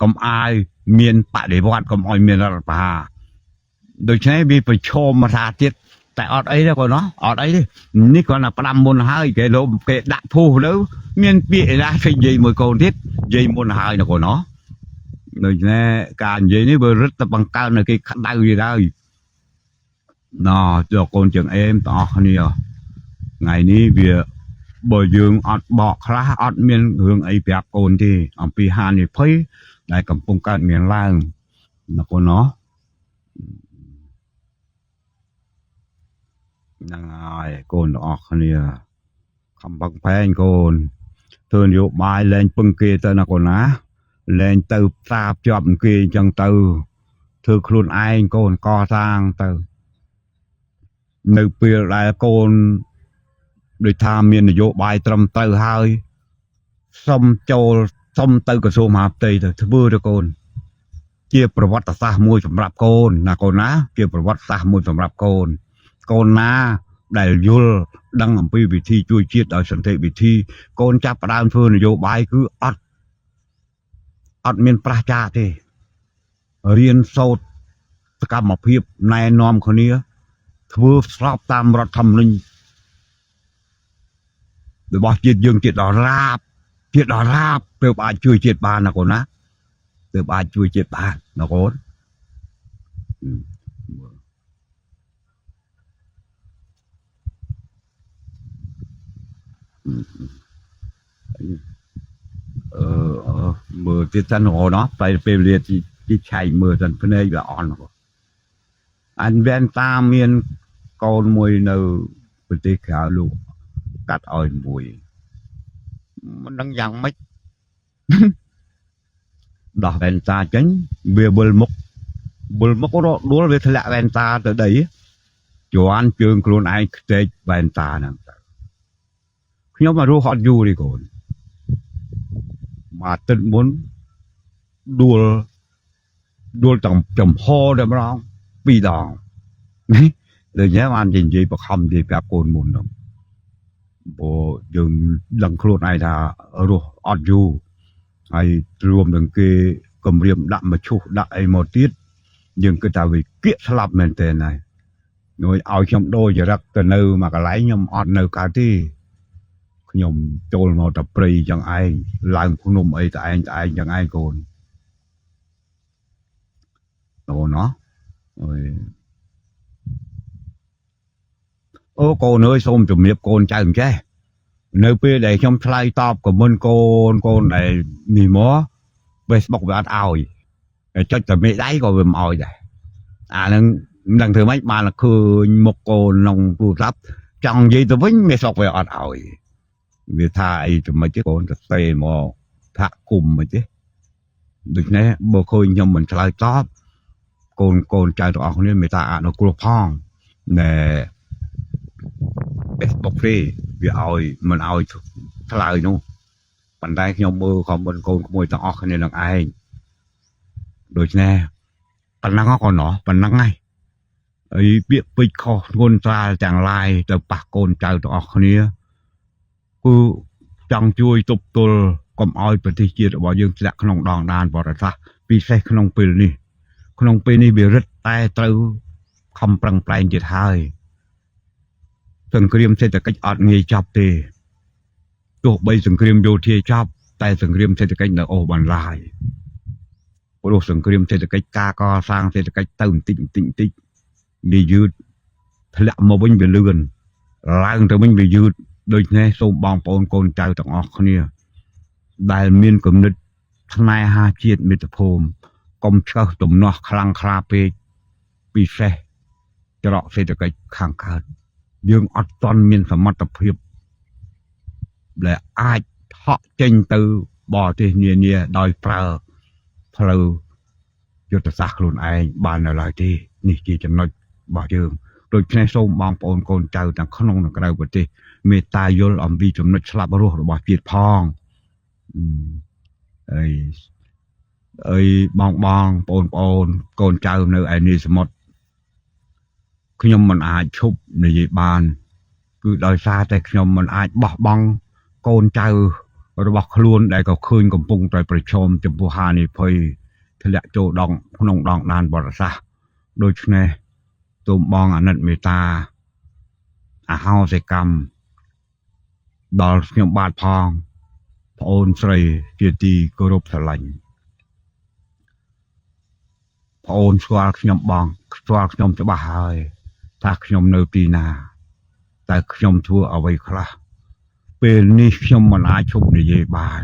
កុំអាយមានបដិវត្តកុំឲ្យមានរដ្ឋប្រហារដូច្នេះវាប្រឈមថាទៀតតែអត់អីទេគាត់ណោះអត់អីទេនេះគាត់ថាផ្ដាំមុនហើយគេលោកគេដាក់ភូសទៅមានពាក្យណាគេនិយាយមួយកូនទៀតនិយាយមុនហើយណាគាត់ណោះដូច្នេះការនិយាយនេះវារឹតតែបង្កើននៅគេក្តៅវាដែរណោចូលកូនជើងអេមបងប្អូនគ្នាថ្ងៃនេះវាបើយើងអត់បកខ្លះអត់មានរឿងអីប្រាប់កូនទេអំពីហានិភ័យដែលកំពុងកើតមានឡើងណាកូនណោះហ្នឹងហើយកូនទាំងអស់គ្នាខំបឹងផែងកូនធ្វើនយោបាយលែងពឹងគេទៅណាកូនណាលែងទៅផ្សារភ្ជាប់គេអញ្ចឹងទៅធ្វើខ្លួនឯងកូនកសាងទៅនៅពេលដែលកូនដូចថាមាននយោបាយត្រឹមត្រូវហើយសុំទៅក្រសួងមហាផ្ទៃទៅធ្វើទៅកូនជាប្រវត្តិសាស្ត្រមួយសម្រាប់កូនណាកូនណាជាប្រវត្តិសាស្ត្រមួយសម្រាប់កូនណាដែលយល់ដឹងអំពីវិធីជួយជាតិដោយសន្តិវិធីកូនចាប់ផ្ដើមធ្វើនយោបាយគឺអត់មានប្រះចាកទេរៀនសូត្រសកម្មភាពណែនាំគ្នាធ្វើស្របតាមរដ្ឋធម្មនុញ្ញរបស់ជាតិយើងជាតិដល់រាបទើបអាចជួយជាតិបានណាកូនណាទើបអាចជួយជាតិបានណាកូនមើលទៀតសិនអូណោះពេលវេលាទីឆៃមើលសិនភ្នែកវាអន់អញវ៉ែនតាមានកូនមួយនៅប្រទេសក្រៅលោកកាត់ឲ្យមួយមិនដឹងយ៉ាងម៉េចដោះវ៉ែនតាចេញវាវិលមុខរកដួលវាធ្លាក់វ៉ែនតាទៅដីជាន់ជើងខ្លួនឯងខ្ទេចវ៉ែនតាហ្នឹងទៅខ្ញុំមករស់អត់យូរទេកូនមកទឹកមុនដួលទាំងចំហតែម្ដង2ដងនេះដូចញ៉ាំបាននិយាយបខំនិយាយប្រាប់កូនមុនហ្នឹងព្រោះយើងដឹងខ្លួនឯងថារស់អត់យូរហើយរួមនឹងគេគម្រាមដាក់មឈូសដាក់អីមកទៀតយើងគិតថាវាគៀកស្លាប់មែនតើហើយនួយឲ្យខ្ញុំដូរចរិតទៅនៅមួយកន្លែងខ្ញុំអត់នៅកើតទេខ្ញុំចូលមកតែព្រៃចឹងឯងឡើងភ្នំអីតែឯងចឹងឯងកូនណោះអូកូនអើយសូមជំរាបកូនចៅអញ្ចេះនៅពេលដែលខ្ញុំឆ្លើយតបខមមិនកូនដែលនេះមក Facebook វាអត់ឲ្យចុចតែមេដៃក៏វាមិនឲ្យដែរអាហ្នឹងមិនដឹងធ្វើម៉េចបានឃើញមុខកូនក្នុងទូរស័ព្ទចង់និយាយទៅវិញមេស្រុកវាអត់ឲ្យវាថាអីទៅមិនទេកូនទៅស្ទេមកថាគុំមិនទេដូច្នេះបើឃើញខ្ញុំមិនឆ្លើយតបកូនចៅទាំងអស់គ្នាមេត្តាអនុគ្រោះផងណែ Facebook ទេវាឲ្យមិនឲ្យឆ្លើយនោះប៉ុន្តែខ្ញុំមើលខមមិនកូនក្មួយទាំងអស់គ្នានឹងឯងដូច្នេះប៉ុណ្ណឹងក៏ណោះប៉ុណ្ណឹងហើយហើយពាក្យពេចន៍ខុសធ្ងន់ស្រាលទាំងឡាយទៅប៉ះកូនចៅទាំងអស់គ្នាគឺចង់ជួយទប់ទល់ កុំឲ្យប្រទេសជាតិរបស់យើងធ្លាក់ក្នុងដងដានបរិសាសពិសេសក្នុងពេលនេះវារឹតតែត្រូវខំប្រឹងប្រែងទៀតហើយសង្គ្រាមសេដ្ឋកិច្ចអត់ងាយចប់ទេទោះបីសង្គ្រាមយោធាចប់តែសង្គ្រាមសេដ្ឋកិច្ចនៅអូសបន្លាយព្រោះសង្គ្រាមសេដ្ឋកិច្ចការកសាងសេដ្ឋកិច្ចទៅបន្តិចវាយឺតធ្លាក់មកវិញវាលឿនឡើងទៅវិញវាយឺតដូច្នេះសូមបងប្អូនកូនចៅទាំងអស់គ្នាដែលមានគំនិតស្នេហាជាតិមាតុភូមិកុំឆ្កឹះទំនាស់ខ្លាំងក្លាពេកពិសេសច្រកសេដ្ឋកិច្ចខាងកើតយើងអត់ទាន់មានសមត្ថភាពដែលអាចថក់ចេញទៅបរទេសនានាដោយប្រើផ្លូវយុទ្ធសាស្ត្រខ្លួនឯងបាននៅឡើយទេនេះជាចំណុចរបស់យើងដូច្នេះសូមបងប្អូនកូនចៅទាំងក្នុងនិងក្រៅប្រទេសមេត្តាយល់អំពីចំណុចស្លាប់រស់របស់ជាតិផងអីបងប្អូនកូនចៅនៅឯនេះសមុទ្រខ្ញុំមិនអាចឈប់និយាយបានគឺដោយសារតែខ្ញុំមិនអាចបោះបង់កូនចៅរបស់ខ្លួនដែលក៏ឃើញកំពុងតែប្រឈមចំពោះហានិភ័យធ្លាក់ចូលក្នុងដងដានបរិសាសដូច្នេះសូមបងអាណិតមេត្តាអហោសិកម្មដល់ខ្ញុំបាទផងប្អូនស្រីជាទីគោរពស្រឡាញ់ប្អូនស្គាល់ខ្ញុំបងស្គាល់ខ្ញុំច្បាស់ហើយថាខ្ញុំនៅទីណាតែខ្ញុំធ្វើអ្វីខ្លះពេលនេះខ្ញុំមិនអាចឈប់និយាយបាន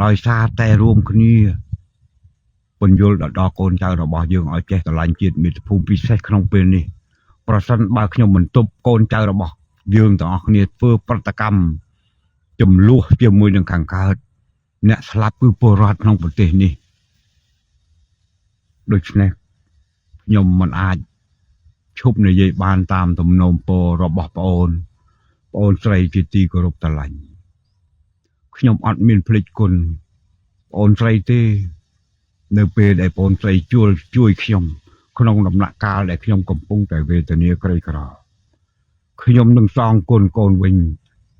ដោយសារតែរួមគ្នាពន្យល់ដល់កូនចៅរបស់យើងឲ្យចេះស្រឡាញ់ជាតិមាតុភូមិពិសេសក្នុងពេលនេះប្រសិនបើខ្ញុំមិនទប់កូនចៅរបស់យើងទាំងអស់គ្នាធ្វើប្រតិកម្មចំនួនជាមួយនឹងខាងកើតអ្នកស្លាប់គឺពលរដ្ឋក្នុងប្រទេសនេះដូច្នេះខ្ញុំមិនអាចឈប់និយាយបានតាមទំនោរពររបស់ប្អូនស្រីជាទីគោរពស្រឡាញ់ខ្ញុំអត់មានភ្លេចគុណប្អូនស្រីទេនៅពេលដែលប្អូនស្រីជួយខ្ញុំក្នុងដំណាក់កាលដែលខ្ញុំកំពុងតែវេទនាក្រីក្រខ្ញុំនឹងសងគុណកូនវិញ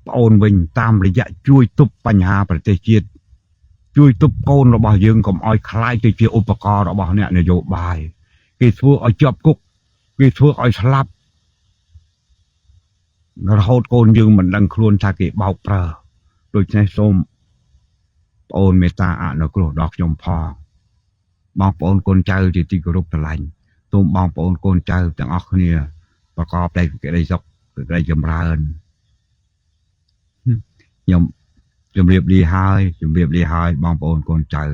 ប្អូនវិញតាមរយៈជួយទប់បញ្ហាប្រទេសជាតិជួយទប់កូនរបស់យើងកុំឲ្យខ្លាចទៅជាឧបករណ៍របស់អ្នកនយោបាយគេធ្វើឲ្យជាប់គុកគេធ្វើឲ្យស្លាប់រហូតកូនយើងមិនដឹងខ្លួនថាគេបោកប្រើដូច្នេះសូមប្អូនមេត្តាអនុគ្រោះដល់ខ្ញុំផងបងប្អូនកូនចៅជាទីគោរពស្រឡាញ់សូមបងប្អូនកូនចៅទាំងអស់គ្នាប្រកបដោយសេចក្តីសុខសេចក្តីចម្រើនខ្ញុំជម្រាបលាហើយបងប្អូនកូនចៅ